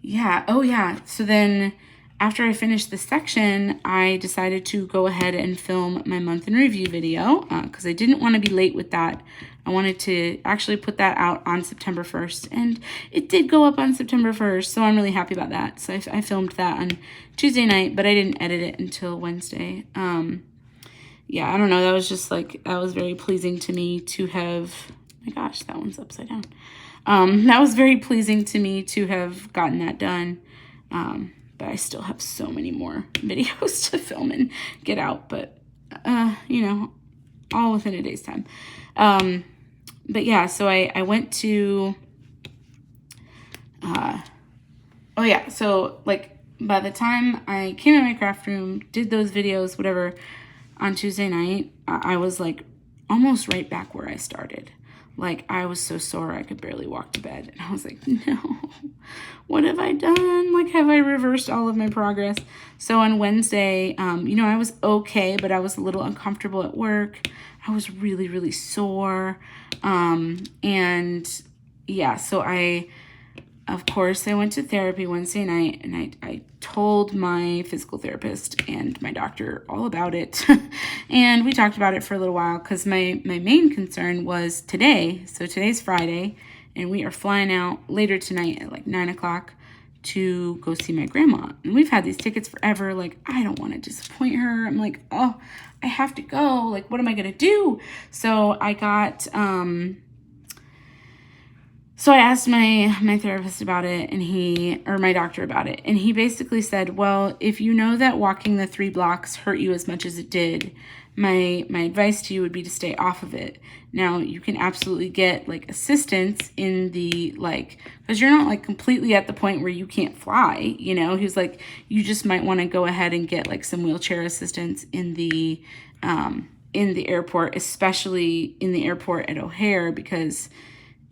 yeah, oh yeah, so then after I finished this section, I decided to go ahead and film my month in review video because I didn't want to be late with that. I wanted to actually put that out on September 1st, and it did go up on September 1st, so I'm really happy about that. So I filmed that on Tuesday night, but I didn't edit it until Wednesday. Yeah, I don't know, that was just like, that was very pleasing to me to have, my gosh, that one's upside down. That was very pleasing to me to have gotten that done. But I still have so many more videos to film and get out, but, you know, all within a day's time. But yeah, so I went to, oh yeah, so like by the time I came in my craft room, did those videos, whatever, on Tuesday night, I was like almost right back where I started. Like, I was so sore I could barely walk to bed. And I was like, no, what have I done? Like, have I reversed all of my progress? So on Wednesday, you know, I was okay, but I was a little uncomfortable at work. I was really, really sore. And yeah, so of course, I went to therapy Wednesday night, and I told my physical therapist and my doctor all about it. And we talked about it for a little while because my main concern was today. So today's Friday, and we are flying out later tonight at like 9 o'clock to go see my grandma. And we've had these tickets forever. Like, I don't want to disappoint her. I'm like, oh, I have to go. Like, what am I going to do? So I got... So I asked my therapist about it, and my doctor about it, and he basically said, well, if you know that walking the 3 blocks hurt you as much as it did, my advice to you would be to stay off of it. Now, you can absolutely get like assistance in the, like, because you're not like completely at the point where you can't fly, you know. He was like, you just might want to go ahead and get like some wheelchair assistance in the airport, especially in the airport at O'Hare, because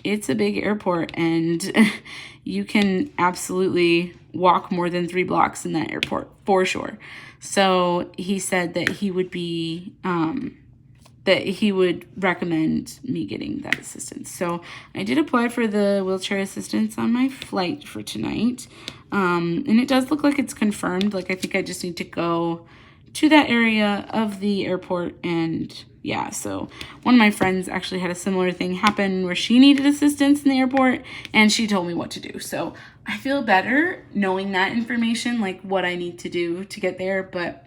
it's a big airport, and you can absolutely walk more than 3 blocks in that airport for sure. So he said that he would recommend me getting that assistance. So I did apply for the wheelchair assistance on my flight for tonight. And it does look like it's confirmed. Like, I think I just need to go to that area of the airport, and yeah, so one of my friends actually had a similar thing happen where she needed assistance in the airport, and she told me what to do. So I feel better knowing that information, like what I need to do to get there. But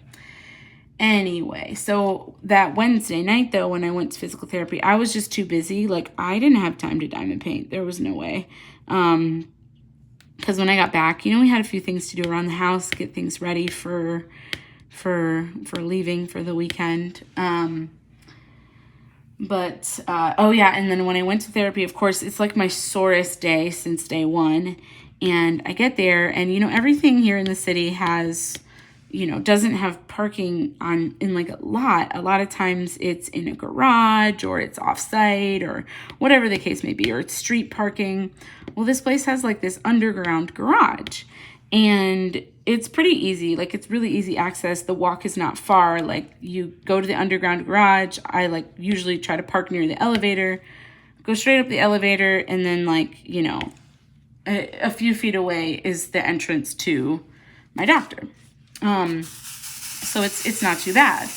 anyway, so that Wednesday night though, when I went to physical therapy, I was just too busy. Like, I didn't have time to diamond paint. There was no way. Because when I got back, you know, we had a few things to do around the house, get things ready for leaving for the weekend. Oh yeah, and then when I went to therapy, of course, it's like my sorest day since day one. And I get there, and, you know, everything here in the city has, you know, doesn't have parking in like a lot. A lot of times it's in a garage, or it's off-site, or whatever the case may be, or it's street parking. Well, this place has like this underground garage, and it's pretty easy. Like, it's really easy access. The walk is not far. Like, you go to the underground garage. I like usually try to park near the elevator, go straight up the elevator, and then, like, you know, a few feet away is the entrance to my doctor. So it's not too bad.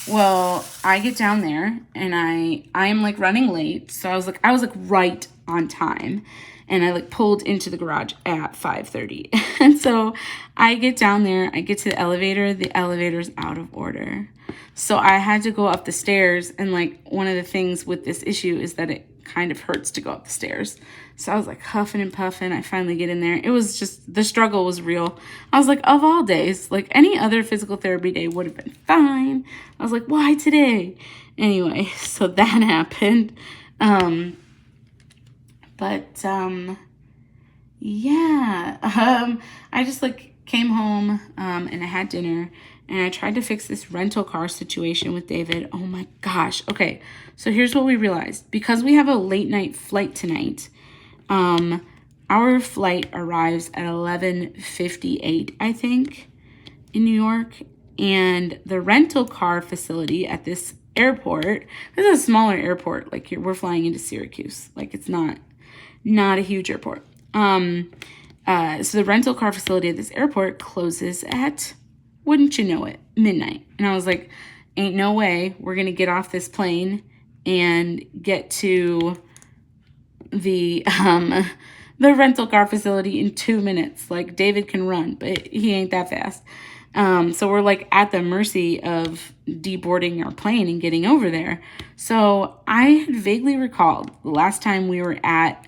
Well, I get down there, and I am like running late. So I was like right on time. And I like pulled into the garage at 5:30. And so I get down there, I get to the elevator's out of order. So I had to go up the stairs, and like one of the things with this issue is that it kind of hurts to go up the stairs. So I was like huffing and puffing. I finally get in there. It was just, the struggle was real. I was like, of all days, like any other physical therapy day would have been fine. I was like, why today? Anyway, so that happened. Yeah, I just like, came home and I had dinner, and I tried to fix this rental car situation with David. Oh my gosh. Okay, so here's what we realized. Because we have a late night flight tonight, our flight arrives at 11:58, I think, in New York. And the rental car facility at this airport, this is a smaller airport. Like, we're flying into Syracuse. Like, it's not a huge airport. So the rental car facility at this airport closes at, wouldn't you know it, midnight. And I was like, ain't no way we're going to get off this plane and get to the rental car facility in 2 minutes. Like, David can run, but he ain't that fast. So we're like at the mercy of deboarding our plane and getting over there. So I had vaguely recalled the last time we were at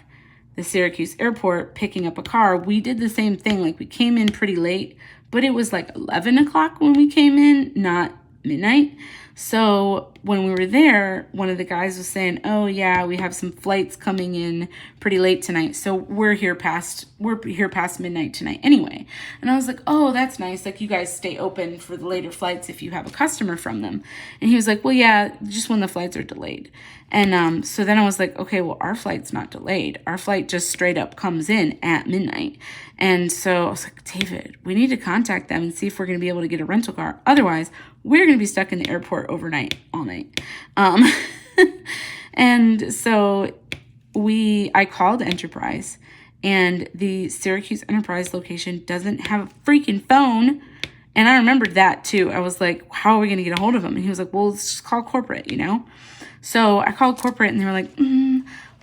the Syracuse airport picking up a car, we did the same thing. Like, we came in pretty late, but it was like 11 o'clock when we came in, not midnight. So when we were there, one of the guys was saying, oh yeah, we have some flights coming in pretty late tonight. So we're here past midnight tonight anyway. And I was like, oh, that's nice. Like, you guys stay open for the later flights if you have a customer from them. And he was like, well, yeah, just when the flights are delayed. And so then I was like, okay, well, our flight's not delayed. Our flight just straight up comes in at midnight. And so I was like, David, we need to contact them and see if we're going to be able to get a rental car. Otherwise, we're going to be stuck in the airport overnight, all night. And so I called Enterprise, and the Syracuse Enterprise location doesn't have a freaking phone. And I remembered that too. I was like, how are we going to get a hold of him? And he was like, well, let's just call corporate, you know? So I called corporate, and they were like,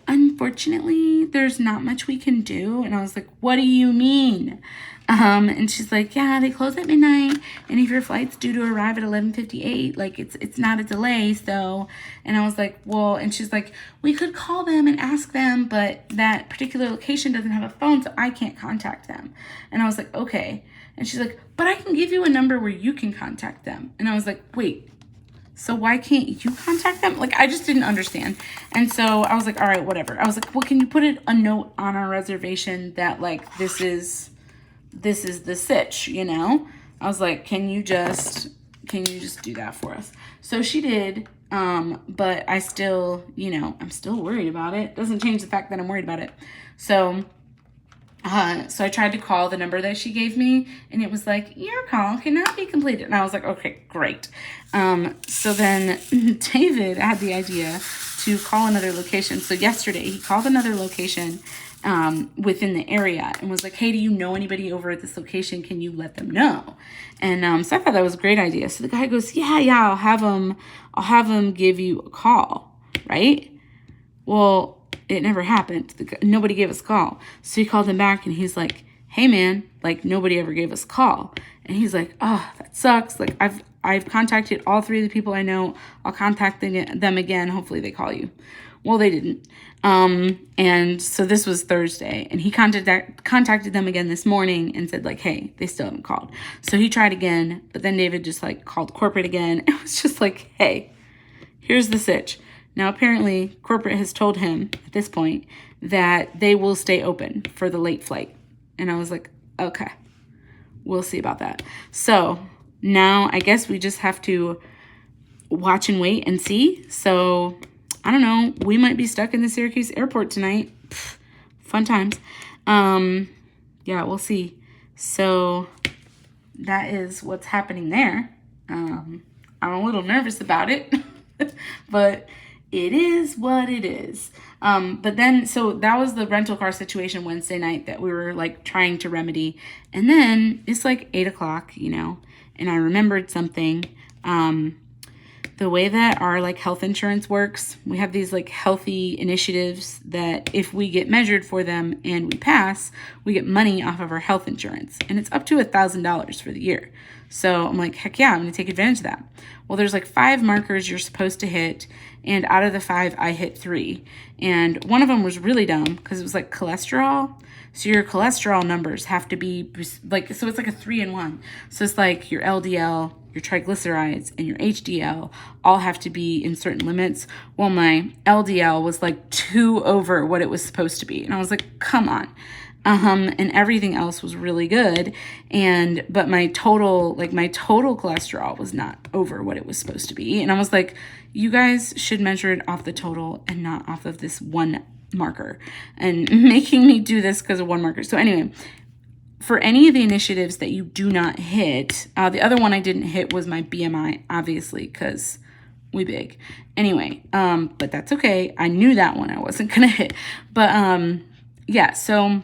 unfortunately, there's not much we can do. And I was like, what do you mean? And she's like, yeah, they close at midnight, and if your flight's due to arrive at 11:58, like, it's not a delay. So, and I was like, well, and she's like, we could call them and ask them, but that particular location doesn't have a phone, so I can't contact them. And I was like, okay. And she's like, but I can give you a number where you can contact them. And I was like, wait, so why can't you contact them? Like, I just didn't understand. And so I was like, all right, whatever. I was like, well, can you put a note on our reservation that, like, this is the sitch, you know? I was like, can you just do that for us? So she did, but I still, I'm still worried about it. Doesn't change the fact that I'm worried about it. So I tried to call the number that she gave me, and it was like, your call cannot be completed. And I was like, okay, great. So then David had the idea to call another location. So yesterday he called another location within the area and was like, hey, do you know anybody over at this location? Can you let them know? And so I thought that was a great idea. So the guy goes, yeah, I'll have him give you a call, right? Well, it never happened. Nobody gave us a call. So he called him back, and he's like, hey man, like, nobody ever gave us a call. And he's like, oh, that sucks. Like, I've contacted all three of the people I know. I'll contact them again. Hopefully they call you. Well, they didn't. And so this was Thursday, and he contacted them again this morning and said, like, hey, they still haven't called. So he tried again, but then David just, like, called corporate again. It was just like, hey, here's the sitch. Now, apparently, corporate has told him at this point that they will stay open for the late flight. And I was like, okay, we'll see about that. So now I guess we just have to watch and wait and see. So I don't know. We might be stuck in the Syracuse airport tonight. Pff, fun times. Yeah, we'll see. So that is what's happening there. I'm a little nervous about it, but it is what it is. But then, so that was the rental car situation Wednesday night that we were, like, trying to remedy. And then it's like 8 o'clock, and I remembered something. The way that our, like, health insurance works, we have these, like, healthy initiatives that if we get measured for them and we pass, we get money off of our health insurance. And it's up to $1,000 for the year. So I'm like, heck yeah, I'm going to take advantage of that. Well, there's like 5 markers you're supposed to hit, and out of the 5, I hit 3. And one of them was really dumb because it was like cholesterol. So your cholesterol numbers have to be like, so it's like a 3 in 1. So it's like your LDL, your triglycerides, and your HDL all have to be in certain limits. Well, my LDL was like 2 over what it was supposed to be. And I was like, come on. And everything else was really good. But my total cholesterol was not over what it was supposed to be. And I was like, you guys should measure it off the total and not off of this one marker, and making me do this because of one marker. So anyway, for any of the initiatives that you do not hit, the other one I didn't hit was my BMI, obviously, because we big. Anyway, but that's okay. I knew that one I wasn't gonna hit. But yeah, so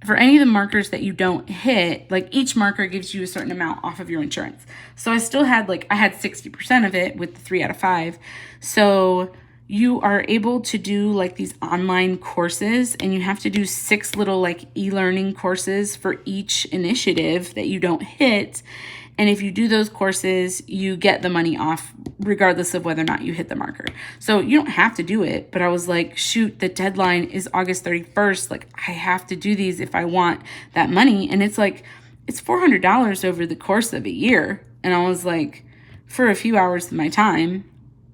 for any of the markers that you don't hit, like each marker gives you a certain amount off of your insurance. So I still had I had 60% of it with the 3 out of 5. So you are able to do like these online courses, and you have to do 6 little like e-learning courses for each initiative that you don't hit. And if you do those courses, you get the money off regardless of whether or not you hit the marker. So you don't have to do it, but I was like, shoot, the deadline is August 31st. Like, I have to do these if I want that money. And it's like, it's $400 over the course of a year. And I was like, for a few hours of my time,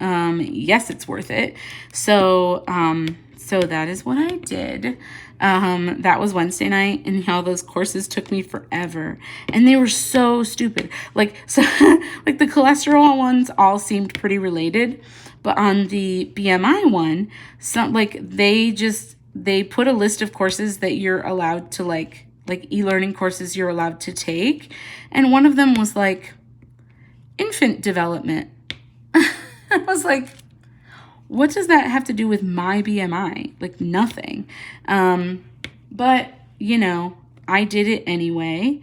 yes, it's worth it. So that is what I did. That was Wednesday night, and all those courses took me forever, and they were so stupid. Like the cholesterol ones all seemed pretty related, but on the BMI one, they put a list of courses that you're allowed to like e-learning courses you're allowed to take. And one of them was like infant development. I was like, what does that have to do with my BMI? Like nothing. But I did it anyway.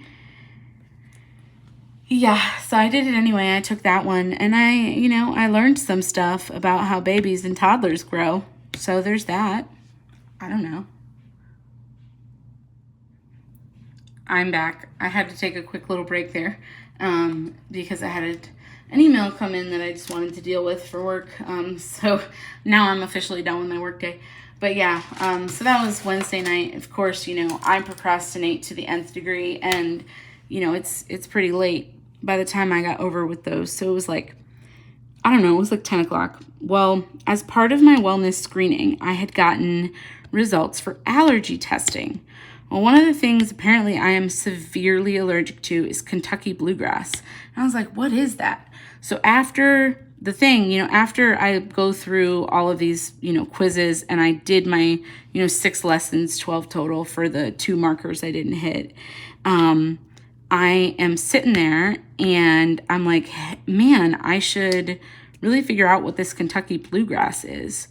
Yeah, so I did it anyway. I took that one, and I learned some stuff about how babies and toddlers grow. So there's that. I don't know. I'm back. I had to take a quick little break there because I had an email come in that I just wanted to deal with for work. So now I'm officially done with my work day. But yeah, so that was Wednesday night. Of course, I procrastinate to the nth degree, and it's pretty late by the time I got over with those. So it was like, I don't know, it was like 10 o'clock. Well, as part of my wellness screening, I had gotten results for allergy testing. Well, one of the things apparently I am severely allergic to is Kentucky bluegrass. And I was like, what is that? So after the thing, after I go through all of these, quizzes, and I did my, 6 lessons, 12 total for the 2 markers I didn't hit, I am sitting there and I'm like, man, I should really figure out what this Kentucky bluegrass is.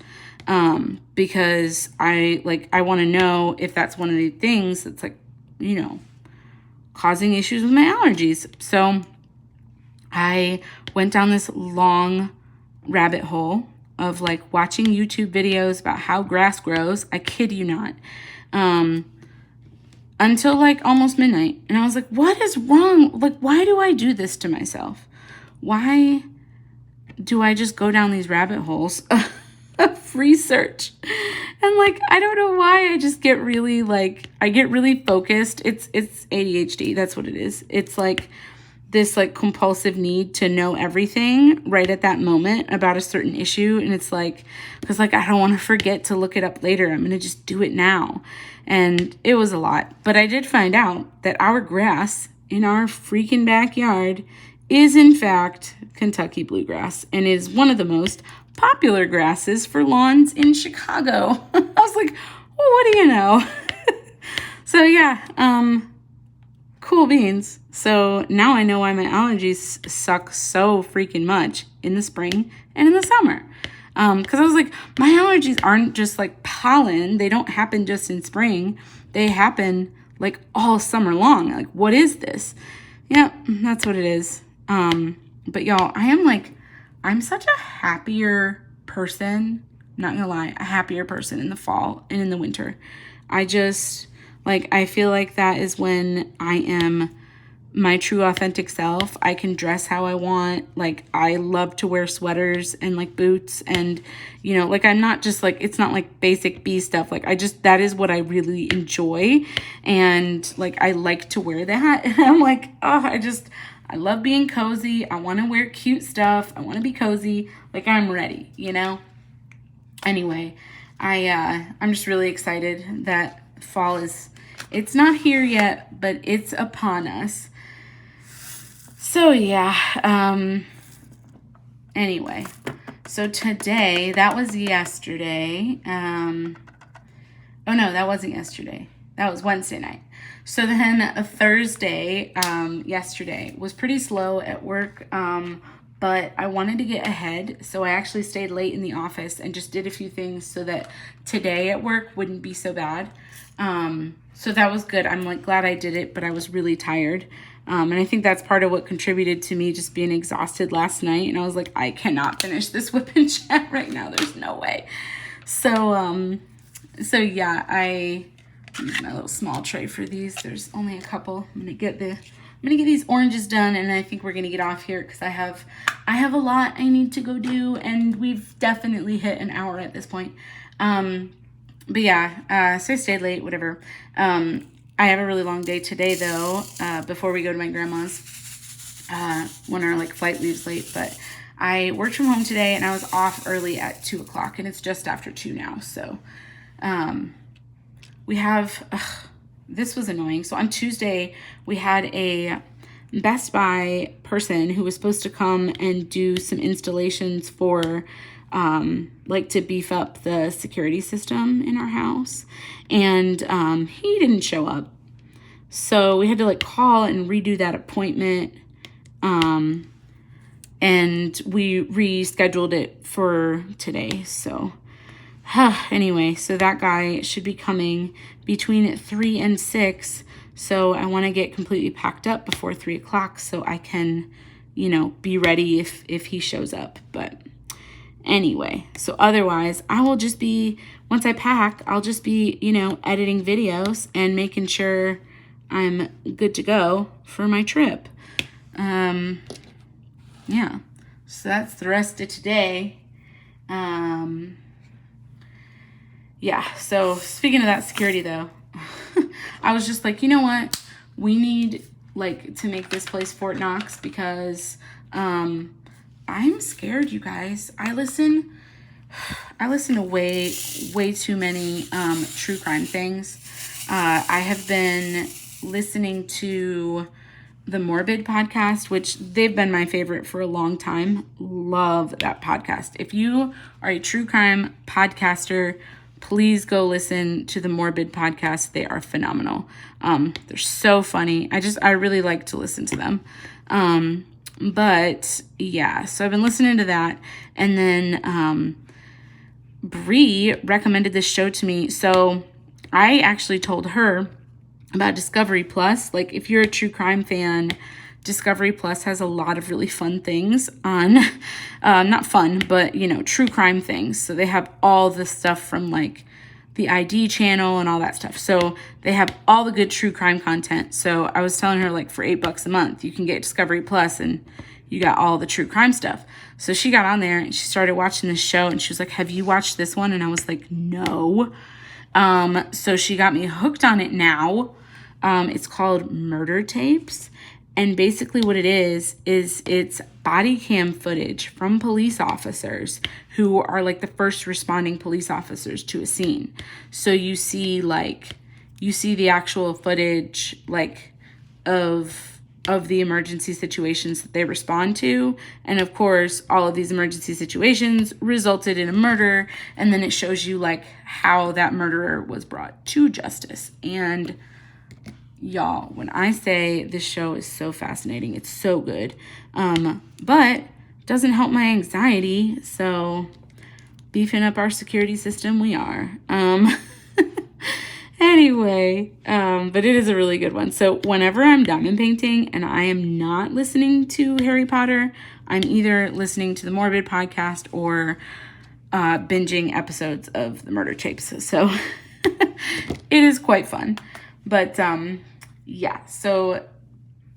Because I want to know if that's one of the things that's causing issues with my allergies. So I went down this long rabbit hole of watching YouTube videos about how grass grows. I kid you not. Until almost midnight. And I was like, what is wrong? Why do I do this to myself? Why do I just go down these rabbit holes of research? And I don't know why I just get really I get really focused. It's ADHD. That's what it is. It's this compulsive need to know everything right at that moment about a certain issue. And it's because I don't want to forget to look it up later. I'm going to just do it now. And it was a lot. But I did find out that our grass in our freaking backyard is in fact Kentucky bluegrass, and is one of the most popular grasses for lawns in Chicago. I was like, well, what do you know? So yeah, cool beans. So now I know why my allergies suck so freaking much in the spring and in the summer. Because I was like, my allergies aren't just pollen. They don't happen just in spring. They happen all summer long. What is this? Yeah, that's what it is. But y'all, I'm such a happier person. Not gonna lie, a happier person in the fall and in the winter. I just, I feel like that is when I am my true authentic self. I can dress how I want. I love to wear sweaters and boots, and I'm not just it's not basic B stuff. That is what I really enjoy, and I like to wear that. And I'm I love being cozy. I want to wear cute stuff. I want to be cozy. I'm ready, Anyway, I'm just really excited that fall is, it's not here yet, but it's upon us. So yeah, anyway, so today, that was yesterday. Oh no, that wasn't yesterday. That was Wednesday night. So then Thursday, yesterday, was pretty slow at work, but I wanted to get ahead, so I actually stayed late in the office and just did a few things so that today at work wouldn't be so bad. So that was good. I'm like glad I did it, but I was really tired. And I think that's part of what contributed to me just being exhausted last night. And I was like, I cannot finish this WIP and chat right now. There's no way. So, so yeah, I use my little small tray for these. There's only a couple. I'm gonna get these oranges done, and I think we're gonna get off here because I have a lot I need to go do, and we've definitely hit an hour at this point. But yeah, so I stayed late, whatever. I have a really long day today though, before we go to my grandma's, when our like flight leaves late, but I worked from home today and I was off early at 2 o'clock, and it's just after 2 now. So, we have, this was annoying. So on Tuesday, we had a Best Buy person who was supposed to come and do some installations for, like to beef up the security system in our house. And, he didn't show up. So we had to like call and redo that appointment. And we rescheduled it for today. So, anyway, so that guy should be coming between 3 and 6. So I want to get completely packed up before 3 o'clock so I can, you know, be ready if he shows up. But anyway, so otherwise I will just be, once I pack, I'll just be, you know, editing videos and making sure I'm good to go for my trip. Yeah, so that's the rest of today. Yeah, so speaking of that security though, I was just like, you know what? We need like to make this place Fort Knox because I'm scared, you guys. I listen to way too many true crime things. I have been listening to the Morbid podcast, which they've been my favorite for a long time. Love that podcast. If you are a true crime podcaster, please go listen to the Morbid podcast. They are phenomenal. They're so funny. I really like to listen to them. But yeah, so I've been listening to that. And then Bree recommended this show to me. So I actually told her about Discovery Plus. Like, if you're a true crime fan, Discovery Plus has a lot of really fun things on, not fun, but, you know, true crime things. So they have all the stuff from, like, the ID channel and all that stuff. So they have all the good true crime content. So I was telling her, like, for $8 a month, you can get Discovery Plus and you got all the true crime stuff. So she got on there and she started watching this show and she was like, have you watched this one? And I was like, no. So she got me hooked on it now. It's called Murder Tapes. And basically what it is it's body cam footage from police officers who are like the first responding police officers to a scene. So you see the actual footage like of the emergency situations that they respond to. And of course, all of these emergency situations resulted in a murder. And then it shows you like how that murderer was brought to justice. And y'all, when I say this show is so fascinating, it's so good, but doesn't help my anxiety, so beefing up our security system we are. Anyway, but it is a really good one. So whenever I'm diamond painting and I am not listening to Harry Potter, I'm either listening to the Morbid podcast or binging episodes of the Murder Tapes. So it is quite fun. But yeah, so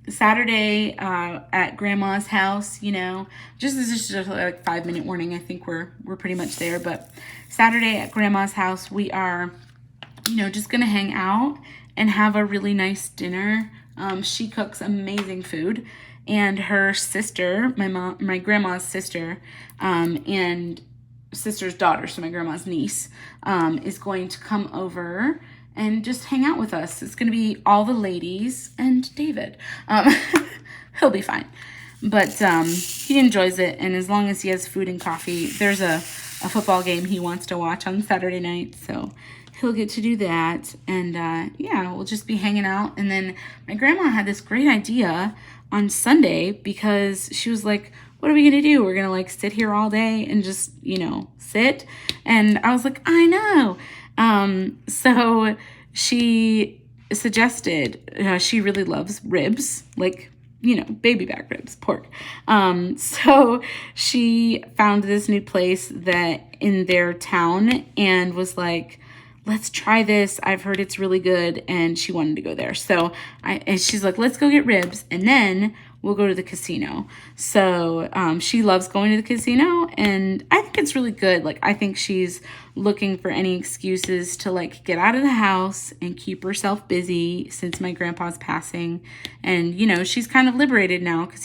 Saturday at Grandma's house, you know, just as just a like 5-minute warning, I think we're pretty much there. But Saturday at Grandma's house, we are, you know, just gonna hang out and have a really nice dinner. She cooks amazing food, and her sister, my grandma's sister, and sister's daughter, so my grandma's niece, is going to come over and just hang out with us. It's going to be all the ladies and David. He'll be fine. But he enjoys it, and as long as he has food and coffee, there's a football game he wants to watch on Saturday night, so he'll get to do that. And yeah, we'll just be hanging out. And then my grandma had this great idea on Sunday, because she was like, what are we gonna do? We're gonna like sit here all day and just, you know, sit? And I was like, I know. So she suggested, she really loves ribs, like, you know, baby back ribs, pork. So she found this new place that in their town and was like, let's try this. I've heard it's really good. And she wanted to go there. So and she's like, let's go get ribs, and then we'll go to the casino. So she loves going to the casino, and I think it's really good. Like, I think she's looking for any excuses to like get out of the house and keep herself busy since my grandpa's passing. And, you know, she's kind of liberated now, because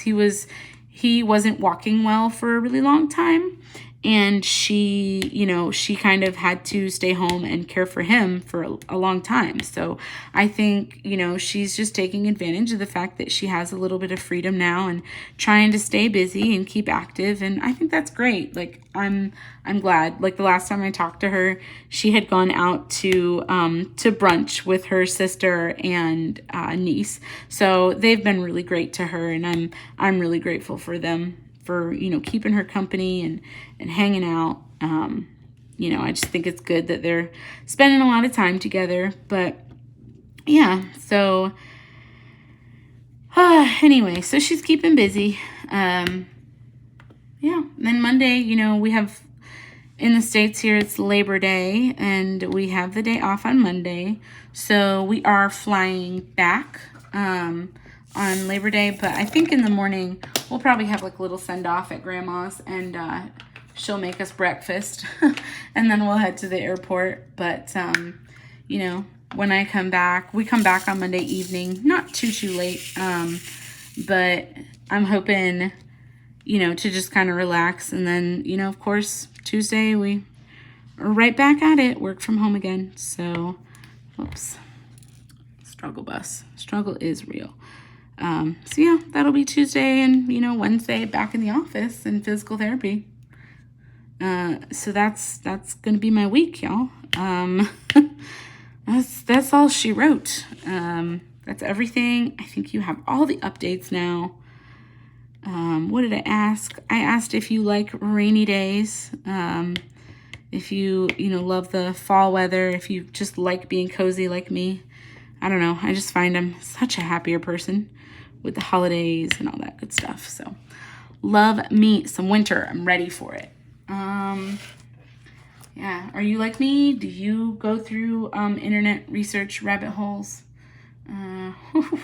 he wasn't walking well for a really long time. And she, you know, she kind of had to stay home and care for him for a long time. So I think, you know, she's just taking advantage of the fact that she has a little bit of freedom now and trying to stay busy and keep active. And I think that's great. Like, I'm glad. Like, the last time I talked to her, she had gone out to brunch with her sister and niece. So they've been really great to her, and I'm really grateful for them, for, you know, keeping her company and hanging out. You know, I just think it's good that they're spending a lot of time together. But yeah, so anyway, so she's keeping busy. Yeah, then Monday, you know, we have, in the States here, it's Labor Day, and we have the day off on Monday. So we are flying back on Labor Day, but I think in the morning we'll probably have like a little send-off at Grandma's, and she'll make us breakfast and then we'll head to the airport. But you know, when I come back, we come back on Monday evening, not too late, but I'm hoping, you know, to just kind of relax. And then, you know, of course, Tuesday we are right back at it, work from home again. So, whoops, struggle bus, struggle is real. So yeah, that'll be Tuesday, and, you know, Wednesday back in the office and physical therapy. So that's going to be my week, y'all. That's all she wrote. That's everything. I think you have all the updates now. What did I ask? I asked if you like rainy days. If you know, love the fall weather, if you just like being cozy like me. I don't know. I just find I'm such a happier person with the holidays and all that good stuff. So love me some winter. I'm ready for it. Yeah. Are you like me? Do you go through internet research rabbit holes?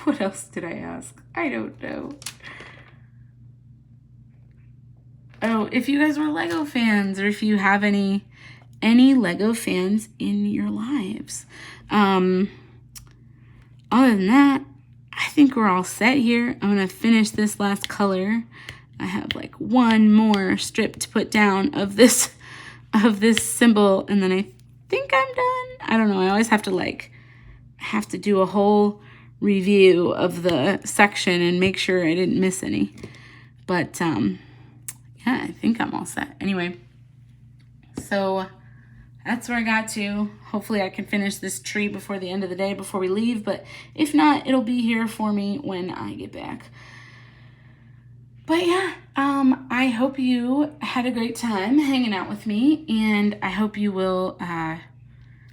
What else did I ask? I don't know. Oh, if you guys were Lego fans, or if you have any Lego fans in your lives. Other than that, I think we're all set here. I'm going to finish this last color. I have like one more strip to put down of this symbol, and then I think I'm done. I don't know. I always have to do a whole review of the section and make sure I didn't miss any. But yeah, I think I'm all set. Anyway, so that's where I got to. Hopefully I can finish this tree before the end of the day, before we leave. But if not, it'll be here for me when I get back. But yeah, I hope you had a great time hanging out with me. And I hope you will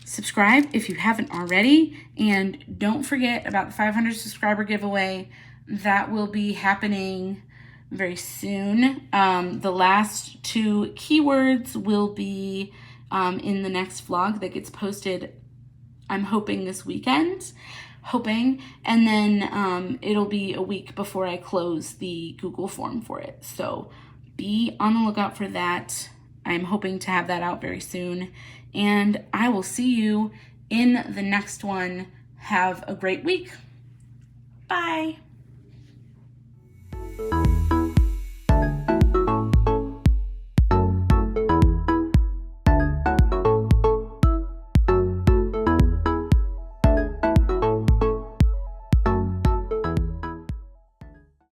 subscribe if you haven't already. And don't forget about the 500 subscriber giveaway. That will be happening very soon. The last 2 keywords will be in the next vlog that gets posted, I'm hoping this weekend, and then it'll be a week before I close the Google form for it. So be on the lookout for that. I'm hoping to have that out very soon, and I will see you in the next one. Have a great week. Bye.